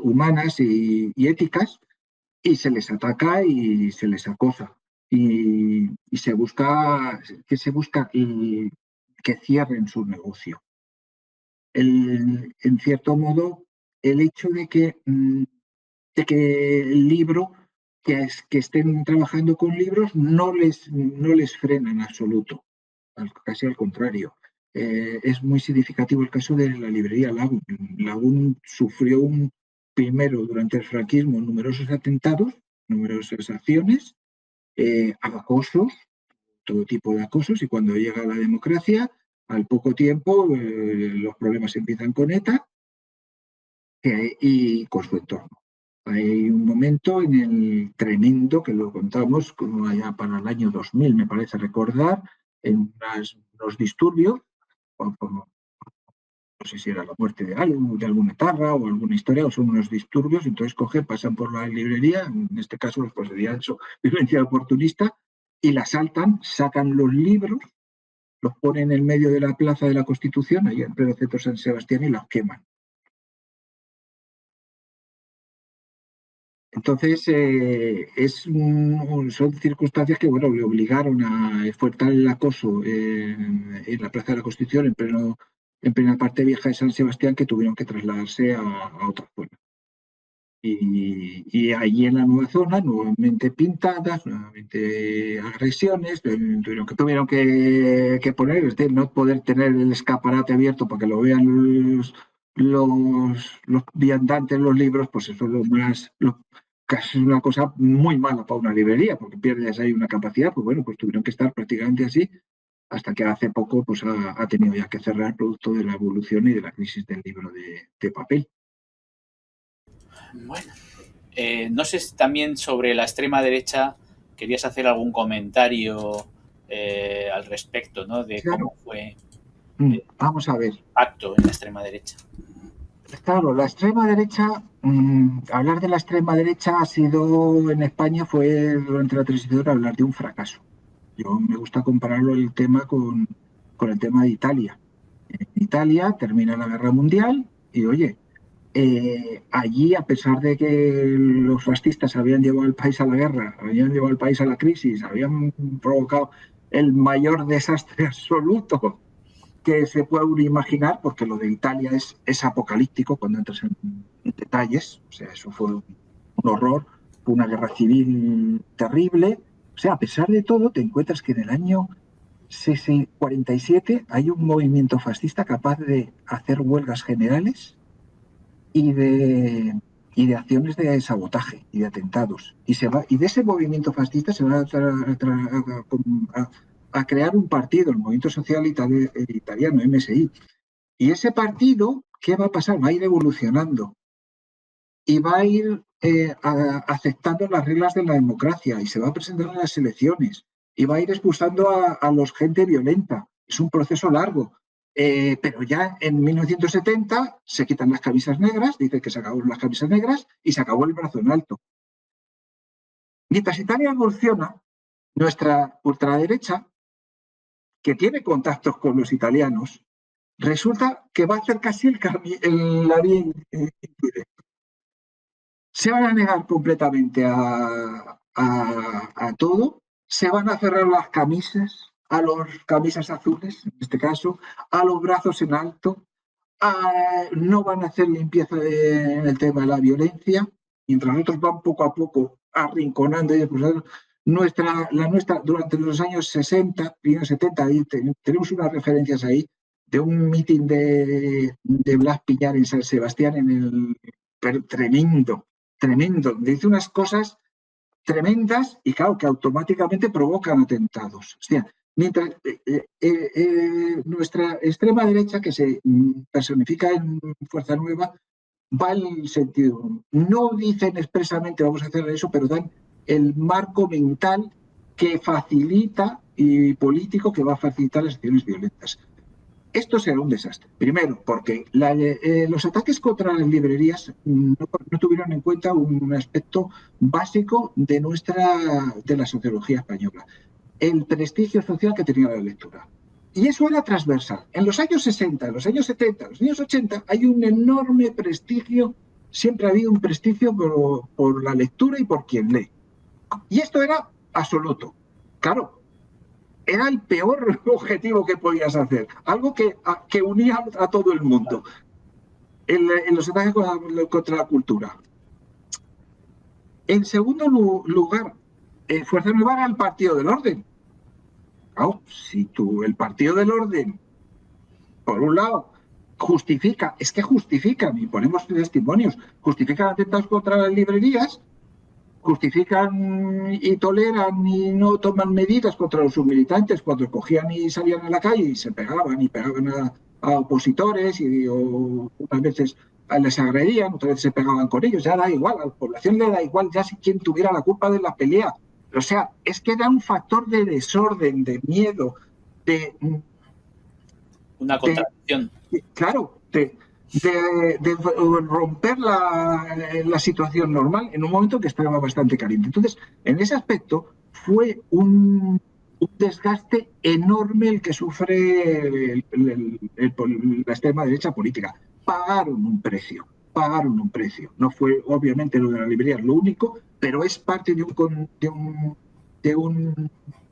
humanas y éticas, y se les ataca y se les acosa. Y se busca que cierren su negocio. En cierto modo, el hecho de que el libro, que estén trabajando con libros, no les frena en absoluto, casi al contrario. Es muy significativo el caso de la librería Lagún. Lagún sufrió primero durante el franquismo numerosos atentados, numerosas acciones, acosos, todo tipo de acosos, y cuando llega la democracia, al poco tiempo los problemas empiezan con ETA y con su entorno. Hay un momento en el tremendo, que lo contamos como allá para el año 2000, me parece recordar, en unos disturbios no sé si era la muerte de alguna etarra o alguna historia, o son unos disturbios, entonces pasan por la librería, en este caso pues sería eso, violencia oportunista, y la asaltan, sacan los libros, los ponen en medio de la Plaza de la Constitución, ahí en pleno centro de San Sebastián, y los queman. Entonces, son circunstancias que, bueno, le obligaron a enfrentar el acoso en la Plaza de la Constitución, en plena parte vieja de San Sebastián, que tuvieron que trasladarse a otra zona. Y allí en la nueva zona, nuevamente pintadas, nuevamente agresiones, tuvieron que poner, es decir, no poder tener el escaparate abierto para que lo vean los viandantes, los libros, pues eso es casi es una cosa muy mala para una librería, porque pierdes ahí una capacidad, pues bueno, pues tuvieron que estar prácticamente así, hasta que hace poco pues ha tenido ya que cerrar producto de la evolución y de la crisis del libro de papel. Bueno, no sé si también sobre la extrema derecha querías hacer algún comentario al respecto, ¿no? De claro. Cómo fue vamos a ver. Acto en la extrema derecha. Claro, la extrema derecha, hablar de la extrema derecha ha sido en España, fue durante la transición hablar de un fracaso. Yo me gusta compararlo el tema con el tema de Italia. En Italia termina la guerra mundial y, oye, allí, a pesar de que los fascistas habían llevado al país a la guerra, habían llevado al país a la crisis, habían provocado el mayor desastre absoluto que se puede uno imaginar, porque lo de Italia es apocalíptico cuando entras en detalles. O sea, eso fue un horror, fue una guerra civil terrible. O sea, a pesar de todo, te encuentras que en el año 47 hay un movimiento fascista capaz de hacer huelgas generales y de acciones de sabotaje y de atentados. Y de ese movimiento fascista se va a crear un partido, el Movimiento Social Italiano, MSI. Y ese partido, ¿qué va a pasar? Va a ir evolucionando y va a ir aceptando las reglas de la democracia y se va a presentar en las elecciones y va a ir expulsando a los gente violenta. Es un proceso largo. Pero ya en 1970 se quitan las camisas negras, dice que se acabaron las camisas negras y se acabó el brazo en alto. Mientras Italia evoluciona, nuestra ultraderecha, que tiene contactos con los italianos, resulta que va a hacer casi la vía indirecta. Se van a negar completamente a todo, se van a cerrar las camisas, a las camisas azules, en este caso, a los brazos en alto, no van a hacer limpieza en el tema de la violencia, mientras otros van poco a poco arrinconando y expulsando. La nuestra, durante los años 60, primeros 70, tenemos unas referencias ahí de un mitin de Blas Piñar en San Sebastián, tremendo, dice unas cosas tremendas y claro, que automáticamente provocan atentados. O sea, mientras nuestra extrema derecha, que se personifica en Fuerza Nueva, va en el sentido, no dicen expresamente vamos a hacer eso, pero dan el marco mental que facilita y político que va a facilitar las acciones violentas. Esto será un desastre. Primero, porque los ataques contra las librerías no tuvieron en cuenta un aspecto básico de la sociología española, el prestigio social que tenía la lectura. Y eso era transversal. En los años 60, en los años 70, en los años 80 hay un enorme prestigio, siempre ha habido un prestigio por la lectura y por quien lee. Y esto era absoluto. Claro, era el peor objetivo que podías hacer, algo que unía a todo el mundo en los ataques contra la cultura. En segundo lugar, Fuerza Nueva era el Partido del Orden. Claro, si el Partido del Orden, por un lado, justifican, y ponemos testimonios, justifican atentados contra las librerías, justifican y toleran y no toman medidas contra los submilitantes cuando cogían y salían a la calle y se pegaban a opositores o unas veces les agredían, otras veces se pegaban con ellos, ya da igual, a la población le da igual ya si quien tuviera la culpa de la pelea. O sea, es que era un factor de desorden, de miedo, Una contradicción. Claro, de romper la situación normal en un momento que estaba bastante caliente. Entonces, en ese aspecto fue un desgaste enorme el que sufre la extrema derecha política. Pagaron un precio. No fue obviamente lo de la librería lo único, pero es parte de un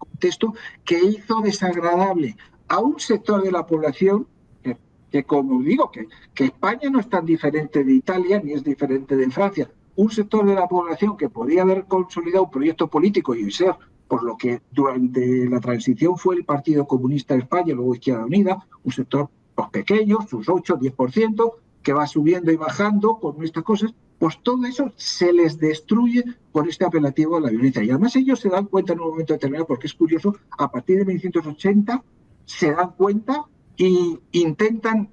contexto que hizo desagradable a un sector de la población que como digo, que España no es tan diferente de Italia ni es diferente de Francia. Un sector de la población que podía haber consolidado un proyecto político y ser, por lo que durante la transición fue el Partido Comunista de España, luego Izquierda Unida, un sector pues, pequeño, sus 8-10%, que va subiendo y bajando con estas cosas, pues todo eso se les destruye con este apelativo a la violencia. Y además ellos se dan cuenta en un momento determinado, porque es curioso, a partir de 1980 se dan cuenta y intentan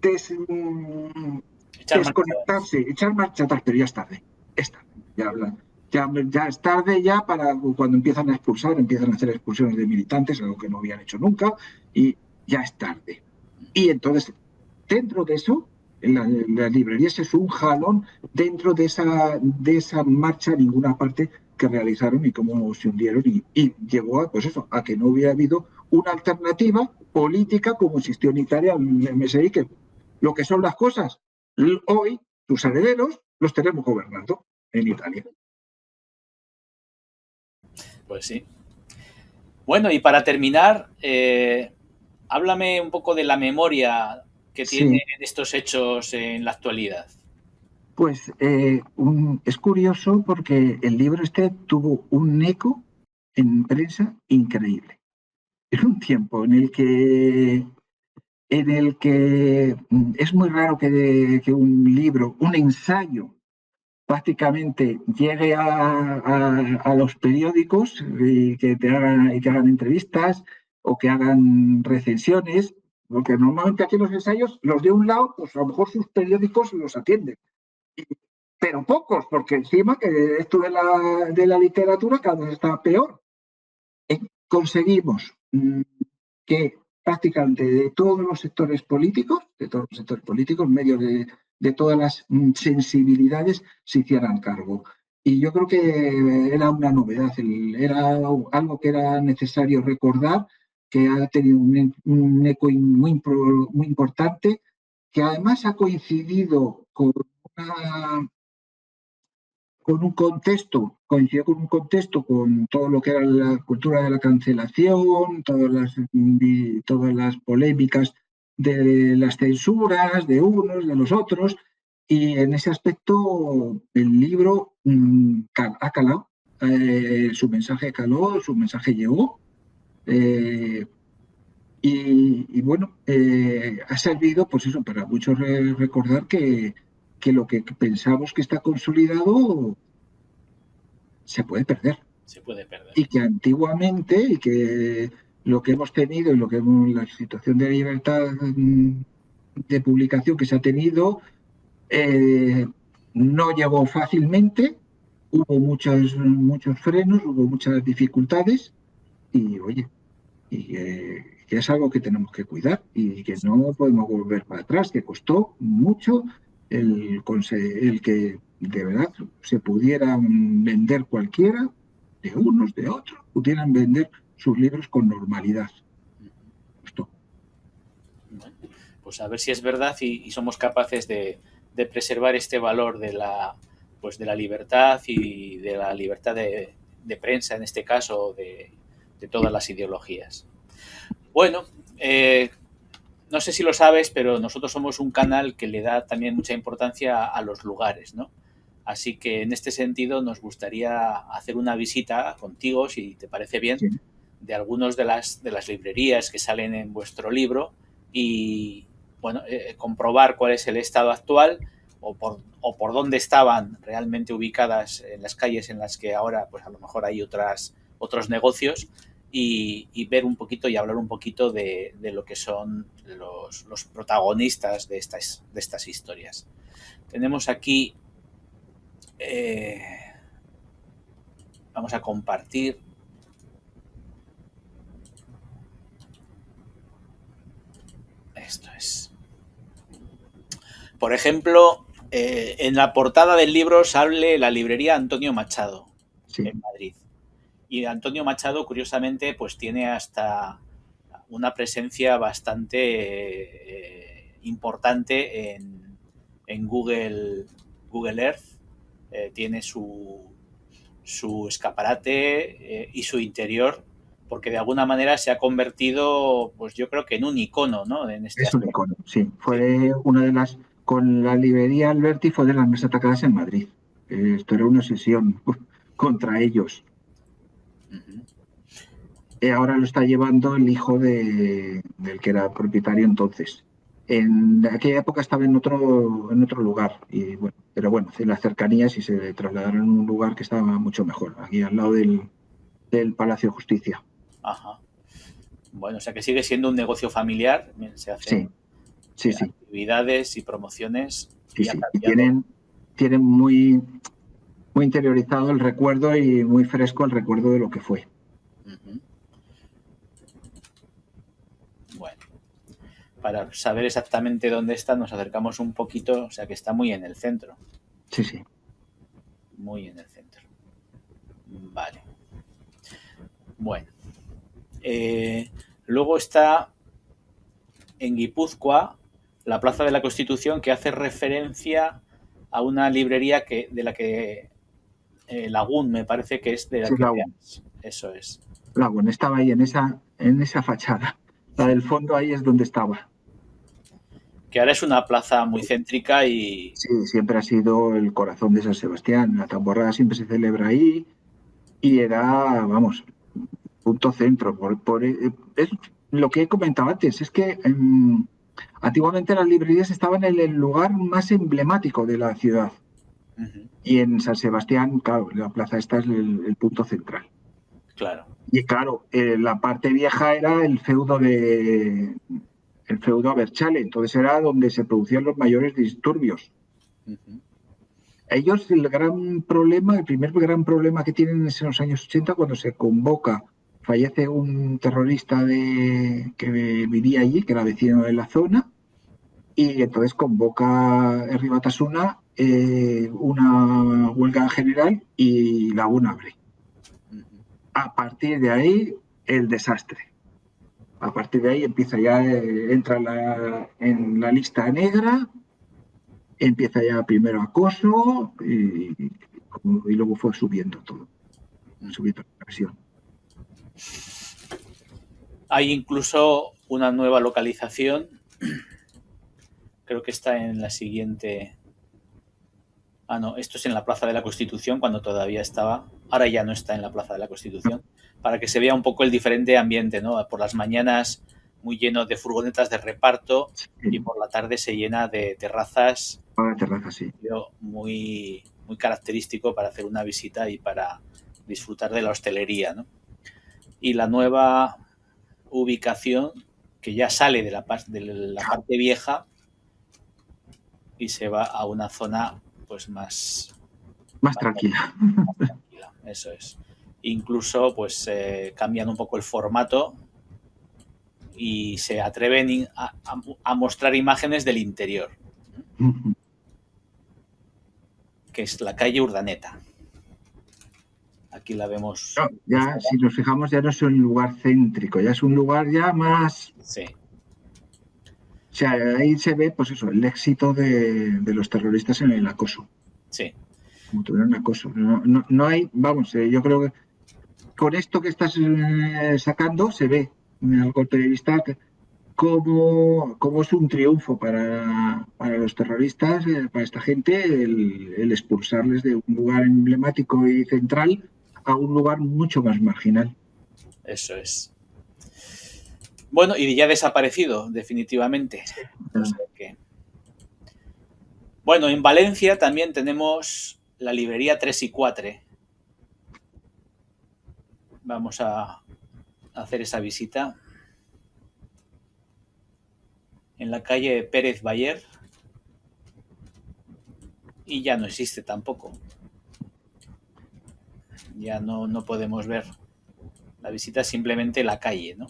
desconectarse, echar marcha atrás, pero ya es tarde. Ya es tarde ya para cuando empiezan a expulsar, empiezan a hacer expulsiones de militantes, algo que no habían hecho nunca, y ya es tarde. Y entonces, dentro de eso, en las librerías es un jalón dentro de esa marcha a ninguna parte que realizaron y cómo se hundieron y llevó a, pues eso, a que no hubiera habido una alternativa política como existió en Italia en el MSI, que lo que son las cosas, hoy sus herederos los tenemos gobernando en Italia. Pues sí. Bueno, y para terminar, háblame un poco de la memoria que tienen estos hechos en la actualidad. Pues es curioso porque el libro este tuvo un eco en prensa increíble. En un tiempo en el que es muy raro que un libro, un ensayo, prácticamente llegue a los periódicos y que hagan entrevistas o que hagan recensiones, porque normalmente aquí los ensayos, los de un lado, pues a lo mejor sus periódicos los atienden, pero pocos, porque encima que esto de la literatura cada vez está peor. Conseguimos que prácticamente de todos los sectores políticos, medios de todas las sensibilidades se hicieran cargo. Y yo creo que era una novedad, era algo que era necesario recordar, que ha tenido un eco muy importante, que además ha coincidido coincidió con un contexto con todo lo que era la cultura de la cancelación, todas las polémicas de las censuras de unos, de los otros, y en ese aspecto el libro ha calado, su mensaje caló, su mensaje llegó, y bueno, ha servido pues eso para muchos recordar que lo que pensamos que está consolidado se puede perder. Se puede perder. Y que antiguamente, y que lo que hemos tenido y la situación de libertad de publicación que se ha tenido, no llegó fácilmente, hubo muchos frenos, hubo muchas dificultades, y oye, que es algo que tenemos que cuidar y que no podemos volver para atrás, que costó mucho el que de verdad se pudieran vender cualquiera, de unos, de otros, pudieran vender sus libros con normalidad. Costó. Bueno, pues a ver si es verdad y somos capaces de preservar este valor de la libertad y de la libertad de prensa, en este caso, de todas las ideologías. Bueno, no sé si lo sabes, pero nosotros somos un canal que le da también mucha importancia a los lugares, ¿no? Así que en este sentido nos gustaría hacer una visita contigo, si te parece bien, Sí. de algunos de las librerías que salen en vuestro libro y, bueno, comprobar cuál es el estado actual o por dónde estaban realmente ubicadas en las calles en las que ahora pues a lo mejor hay otros negocios y ver un poquito y hablar un poquito de lo que son los protagonistas de estas historias. Tenemos aquí, vamos a compartir. Por ejemplo, en la portada del libro sale la librería Antonio Machado, Sí, en Madrid. Y Antonio Machado, curiosamente, pues tiene hasta una presencia bastante importante en Google Earth. Tiene su escaparate y su interior, porque de alguna manera se ha convertido, pues yo creo que en un icono, ¿no? En este es un aspecto. icono, sí. Sí. Fue una de las, con la librería Alberti fue de las más atacadas en Madrid. Esto era una obsesión contra ellos. Uh-huh. Ahora lo está llevando el hijo del que era propietario entonces. En aquella época estaba en otro lugar, y bueno, pero bueno, las cercanías y se trasladaron a un lugar que estaba mucho mejor, aquí al lado del Palacio de Justicia. Ajá. Bueno, o sea que sigue siendo un negocio familiar, se hacen Sí, sí, sí, actividades y promociones sí, y ha sí. Y cambiado. tienen muy, muy interiorizado el recuerdo y muy fresco el recuerdo de lo que fue. Uh-huh. Bueno, para saber exactamente dónde está nos acercamos un poquito, o sea que está muy en el centro, Sí, sí. muy en el centro. Vale. Bueno. Luego está en Guipúzcoa la Plaza de la Constitución, que hace referencia a una librería de la que Lagún me parece que es de la Sí, que eso es. Laguna estaba ahí en esa fachada. La del fondo ahí es donde estaba. Que ahora es una plaza muy céntrica y Sí, siempre ha sido el corazón de San Sebastián. La tamborrada siempre se celebra ahí y era, vamos, punto centro. Es lo que he comentado antes, es que antiguamente las librerías estaban en el lugar más emblemático de la ciudad. uh-huh, Y en San Sebastián, claro, la plaza esta es el punto central. claro. Y claro, la parte vieja era el feudo Aberchale, entonces era donde se producían los mayores disturbios. Uh-huh, Ellos el primer gran problema que tienen es en los años 80 cuando se convoca, fallece un terrorista que vivía allí, que era vecino de la zona, y entonces convoca Herri Batasuna una huelga general y la UNA abre. uh-huh. A partir de ahí, el desastre. A partir de ahí entra en la lista negra, empieza ya primero acoso y luego fue subiendo todo, subiendo la presión. Hay incluso una nueva localización, creo que está en la siguiente. Ah, no, esto es en la Plaza de la Constitución, cuando todavía estaba. Ahora ya no está en la Plaza de la Constitución, para que se vea un poco el diferente ambiente, ¿no? Por las mañanas muy lleno de furgonetas de reparto y Sí, por la tarde se llena de terrazas, ahora terraza, sí. muy, muy característico para hacer una visita y para disfrutar de la hostelería, ¿no? Y la nueva ubicación, que ya sale de la parte vieja y se va a una zona pues más Más tranquila. tranquila, eso es. Incluso pues cambian un poco el formato y se atreven a mostrar imágenes del interior, que es la calle Urdaneta. Aquí la vemos. No, ya, si nos fijamos, ya no es un lugar céntrico, ya es un lugar ya más. Sí. O sea, ahí se ve, pues eso, el éxito de los terroristas en el acoso. Sí. Como tuvieron acoso. No hay, vamos, yo creo que con esto que estás sacando se ve al golpe de vista cómo es un triunfo para los terroristas, para esta gente, el expulsarles de un lugar emblemático y central a un lugar mucho más marginal. Eso es. Bueno, y ya desaparecido, definitivamente. O sea que... Bueno, en Valencia también tenemos la librería 3 y 4. Vamos a hacer esa visita. En la calle Pérez Bayer. Y ya no existe tampoco. Ya no podemos ver la visita, simplemente la calle, ¿no?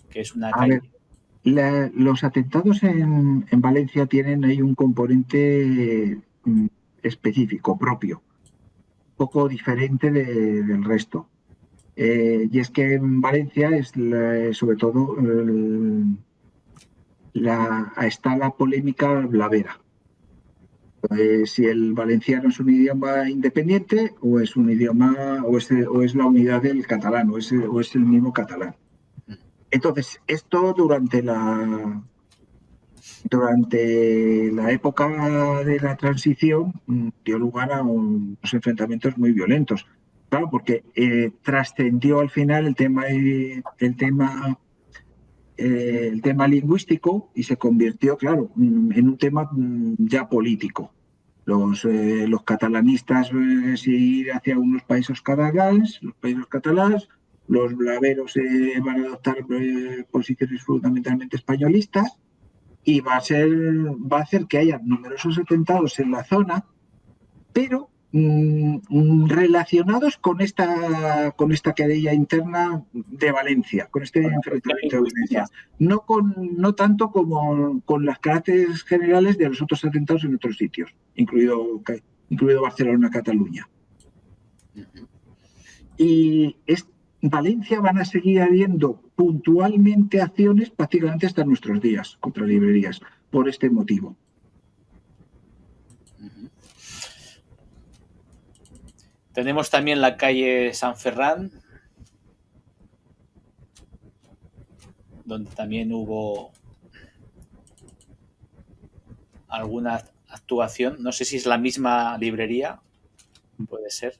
Que es una A ver, calle. Los atentados en Valencia tienen ahí un componente específico, propio, un poco diferente del resto. Y es que en Valencia es sobre todo está la polémica blavera. Si el valenciano es un idioma independiente o es un idioma o es la unidad del catalán o es el mismo catalán. Entonces, esto durante la época de la transición dio lugar a unos enfrentamientos muy violentos. Claro, porque trascendió al final el tema lingüístico y se convirtió, claro, en un tema ya político. Los catalanistas se ir hacia unos países catalanes, los blaveros van a adoptar posiciones fundamentalmente españolistas y va a hacer que haya numerosos atentados en la zona, pero relacionados con esta querella interna de Valencia, con este enfrentamiento de Valencia. No tanto como con las caracteres generales de los otros atentados en otros sitios, incluido Barcelona, Cataluña. Y Valencia van a seguir habiendo puntualmente acciones prácticamente hasta nuestros días contra librerías, por este motivo. Tenemos también la calle San Ferran, donde también hubo alguna actuación. No sé si es la misma librería, puede ser.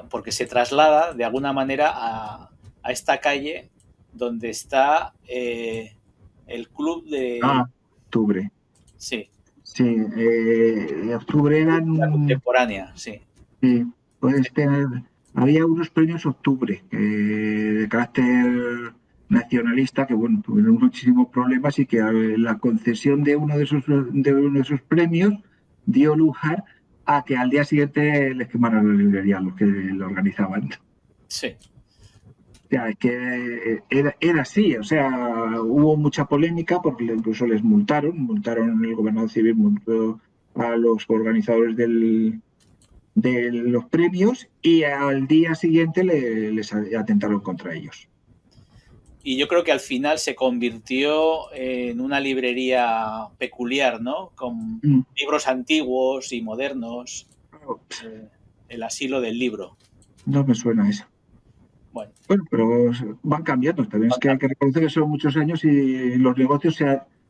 Porque se traslada de alguna manera a esta calle donde está el club de... Octubre. Sí. Sí, Octubre eran... La contemporánea, sí. Sí, puedes tener... Había unos premios Octubre de carácter nacionalista que, bueno, tuvieron muchísimos problemas y que la concesión de uno de esos premios dio lugar a que al día siguiente les quemaran la librería a los que lo organizaban. Sí. O sea, es que era así, o sea, hubo mucha polémica porque incluso les multaron el gobernador civil multó a los organizadores de los premios y al día siguiente les atentaron contra ellos. Y yo creo que al final se convirtió en una librería peculiar, ¿no? Con libros antiguos y modernos. El asilo del libro. No me suena eso. Bueno, pero van cambiando. También es que hay que reconocer que son muchos años y los negocios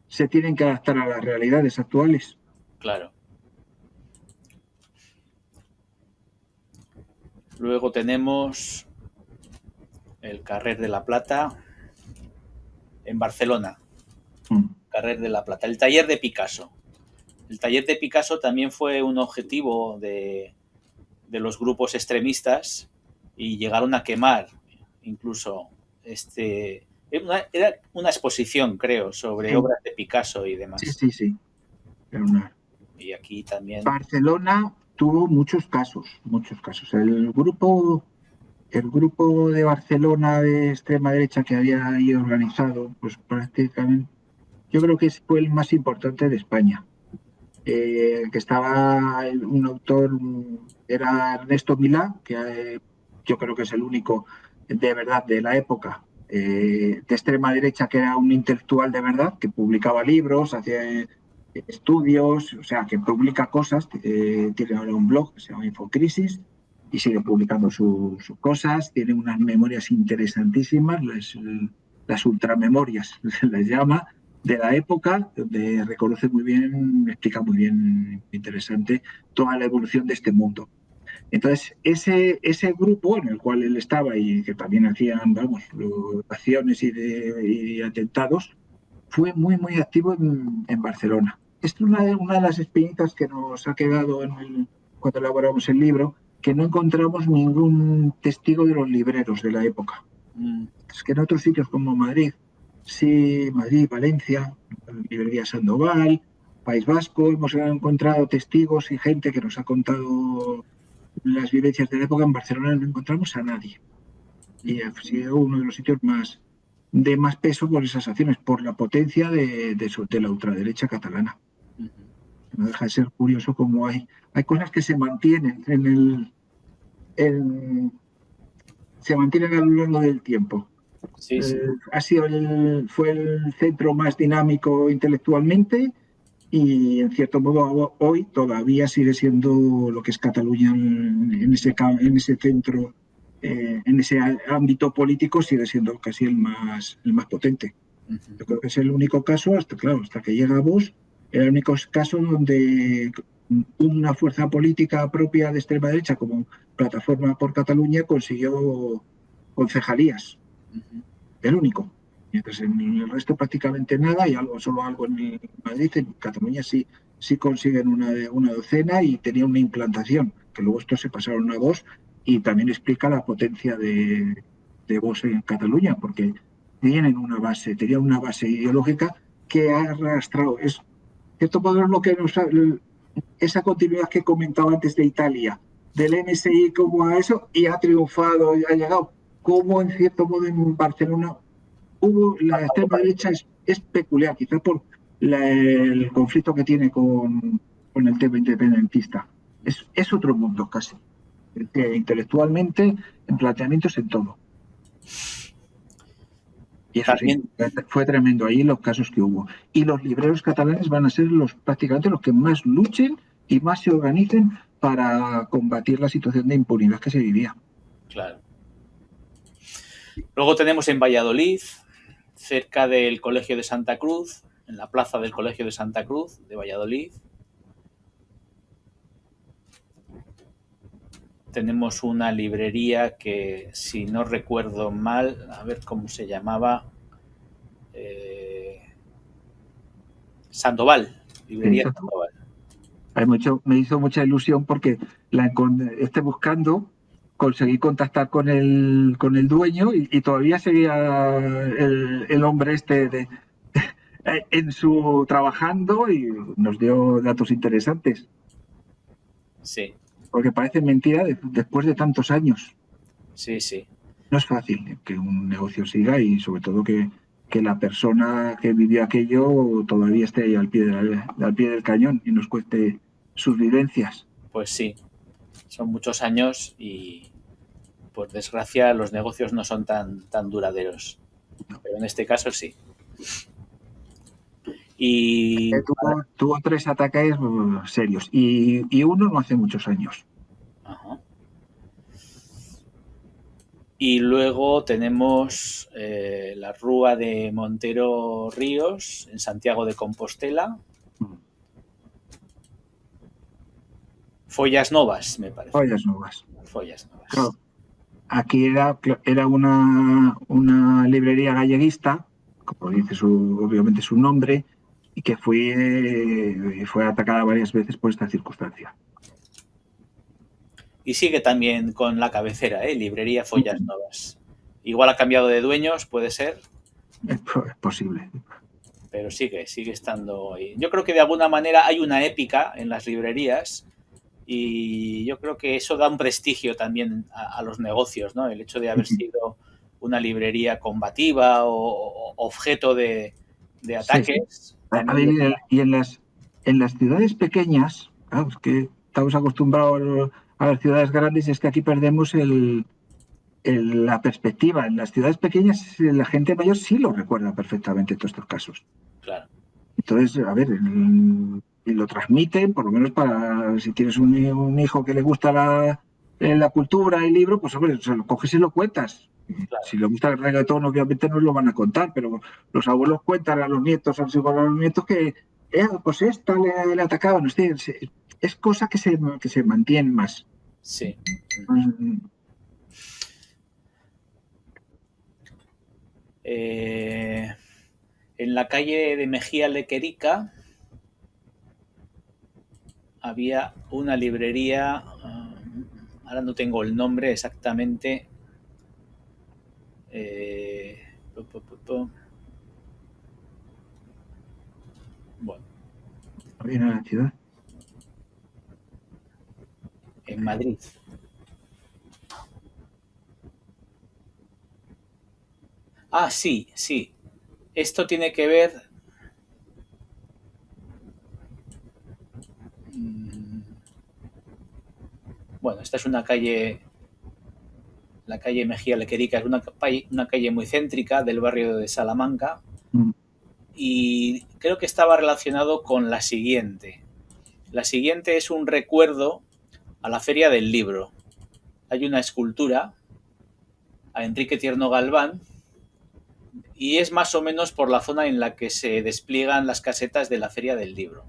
se tienen que adaptar a las realidades actuales. Claro. Luego tenemos el Carrer de la Plata en Barcelona. Carrer de la Plata. El taller de Picasso. El taller de Picasso también fue un objetivo de los grupos extremistas y llegaron a quemar incluso era una exposición, creo, sobre obras de Picasso y demás. Sí. Y aquí también... Barcelona tuvo muchos casos. El grupo de Barcelona de extrema derecha que había ahí organizado, pues prácticamente, yo creo que fue el más importante de España. Que estaba un autor, era Ernesto Milá, que yo creo que es el único de verdad de la época de extrema derecha que era un intelectual de verdad, que publicaba libros, hacía estudios, o sea, que publica cosas. Tiene ahora un blog que se llama Infocrisis y sigue publicando sus cosas. Tiene unas memorias interesantísimas, las ultramemorias se les llama, de la época, donde reconoce muy bien, explica muy bien, interesante, toda la evolución de este mundo. Entonces, ese grupo en el cual él estaba y que también hacían, acciones y atentados, fue muy, muy activo en Barcelona. Esta es una de las experiencias que nos ha quedado cuando elaboramos el libro, que no encontramos ningún testigo de los libreros de la época. Es que en otros sitios como Madrid, Valencia, librería Sandoval, País Vasco, hemos encontrado testigos y gente que nos ha contado las vivencias de la época. En Barcelona no encontramos a nadie. Y ha sido uno de los sitios más de más peso por esas acciones, por la potencia de la ultraderecha catalana. No deja de ser curioso cómo hay cosas que se mantienen se mantienen a lo largo del tiempo. Sí, sí. Fue el centro más dinámico intelectualmente y, en cierto modo, hoy todavía sigue siendo lo que es Cataluña en ese centro, en ese ámbito político, sigue siendo casi el más potente. Yo creo que es el único caso, hasta que llega Vox, era el único caso donde una fuerza política propia de extrema derecha como Plataforma por Cataluña consiguió concejalías. El único. Mientras en el resto prácticamente nada, y solo algo en Madrid. En Cataluña sí consiguen una docena y tenía una implantación, que luego estos se pasaron a Vox, y también explica la potencia de Vox en Cataluña, porque tenían una base ideológica que ha arrastrado. Es cierto modo lo que esa continuidad que comentaba antes de Italia, del MSI como a eso, y ha triunfado y ha llegado. Como, en cierto modo, en Barcelona la extrema derecha es peculiar, quizá por el conflicto que tiene con el tema independentista. Es otro mundo casi, intelectualmente, en planteamientos, en todo. Y eso También, sí, fue tremendo ahí los casos que hubo. Y los libreros catalanes van a ser prácticamente los que más luchen y más se organicen para combatir la situación de impunidad que se vivía. claro. Luego tenemos en Valladolid, cerca del Colegio de Santa Cruz, en la plaza del Colegio de Santa Cruz de Valladolid, tenemos una librería que, si no recuerdo mal, a ver cómo se llamaba, Sandoval, librería Sandoval. Me hizo mucha ilusión porque buscando, conseguí contactar con el dueño y todavía seguía el hombre trabajando, y nos dio datos interesantes. Sí. Porque parece mentira después de tantos años. Sí, sí. No es fácil que un negocio siga, y sobre todo que la persona que vivió aquello todavía esté ahí al pie del cañón y nos cuente sus vivencias. Pues sí, son muchos años y, por desgracia, los negocios no son tan duraderos. Pero en este caso sí. Y Tuvo 3 ataques serios y uno no hace muchos años. Ajá. Y luego tenemos la Rúa de Montero Ríos, en Santiago de Compostela. Follas Novas, me parece. Follas Novas. Follas Novas. Claro. Aquí era una librería galleguista, como dice obviamente su nombre, y que fue atacada varias veces por esta circunstancia. Y sigue también con la cabecera, librería Follas Novas. Igual ha cambiado de dueños, puede ser. Es posible. Pero sigue estando ahí. Yo creo que de alguna manera hay una épica en las librerías y yo creo que eso da un prestigio también a los negocios, ¿no? El hecho de haber sido una librería combativa o objeto de ataques. Sí. Y en las ciudades pequeñas, claro, es que estamos acostumbrados a las ciudades grandes, y es que aquí perdemos la perspectiva. En las ciudades pequeñas la gente mayor sí lo recuerda perfectamente todos estos casos. Claro. Entonces, a ver, y lo transmiten, por lo menos para si tienes un hijo que le gusta la cultura, el libro, pues hombre, se lo coges y lo cuentas. Claro. Si le gusta el reggaetón, obviamente no lo van a contar, pero los abuelos cuentan a los nietos, a los nietos que pues esta le atacaban. Es cosa que se mantiene más. Sí. En la calle de Mejía Lequerica había una librería, ahora no tengo el nombre exactamente. Bueno. ¿En la ciudad? En Madrid. Ah, sí, sí. Esto tiene que ver... Bueno, esta es una calle, la calle Mejía Lequerica, es una calle muy céntrica del barrio de Salamanca, Mm. y creo que estaba relacionado con la siguiente. La siguiente es un recuerdo a la Feria del Libro. Hay una escultura a Enrique Tierno Galván y es más o menos por la zona en la que se despliegan las casetas de la Feria del Libro.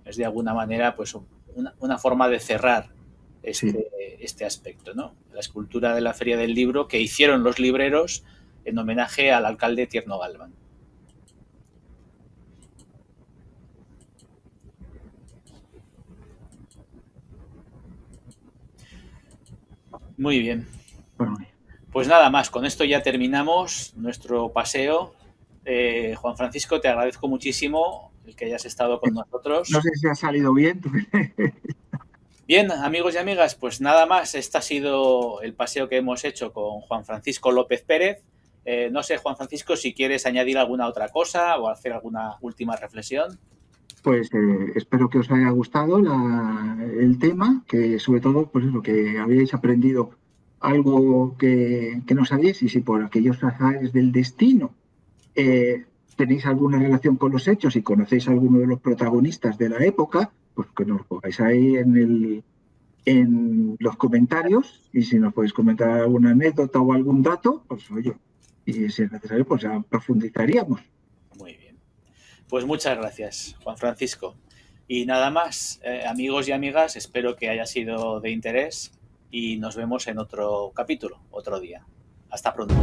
Es de alguna manera pues una forma de cerrar Sí. este aspecto, ¿no? La escultura de la Feria del Libro que hicieron los libreros en homenaje al alcalde Tierno Galván. Muy bien. Bueno, Pues nada más, con esto ya terminamos nuestro paseo. Juan Francisco, te agradezco muchísimo el que hayas estado con no nosotros. sé si ha salido bien. Bien, amigos y amigas, pues nada más, este ha sido el paseo que hemos hecho con Juan Francisco López Pérez. No sé, Juan Francisco, si quieres añadir alguna otra cosa o hacer alguna última reflexión. Pues espero que os haya gustado el tema, que sobre todo, pues eso, que habéis aprendido algo que no sabíais, y si por aquellos azares del destino tenéis alguna relación con los hechos y conocéis a alguno de los protagonistas de la época, pues que nos lo pongáis ahí en los comentarios, y si nos podéis comentar alguna anécdota o algún dato, pues oye, y si es necesario, pues ya profundizaríamos. Muy bien. Pues muchas gracias, Juan Francisco. Y nada más, amigos y amigas, espero que haya sido de interés y nos vemos en otro capítulo, otro día. Hasta pronto.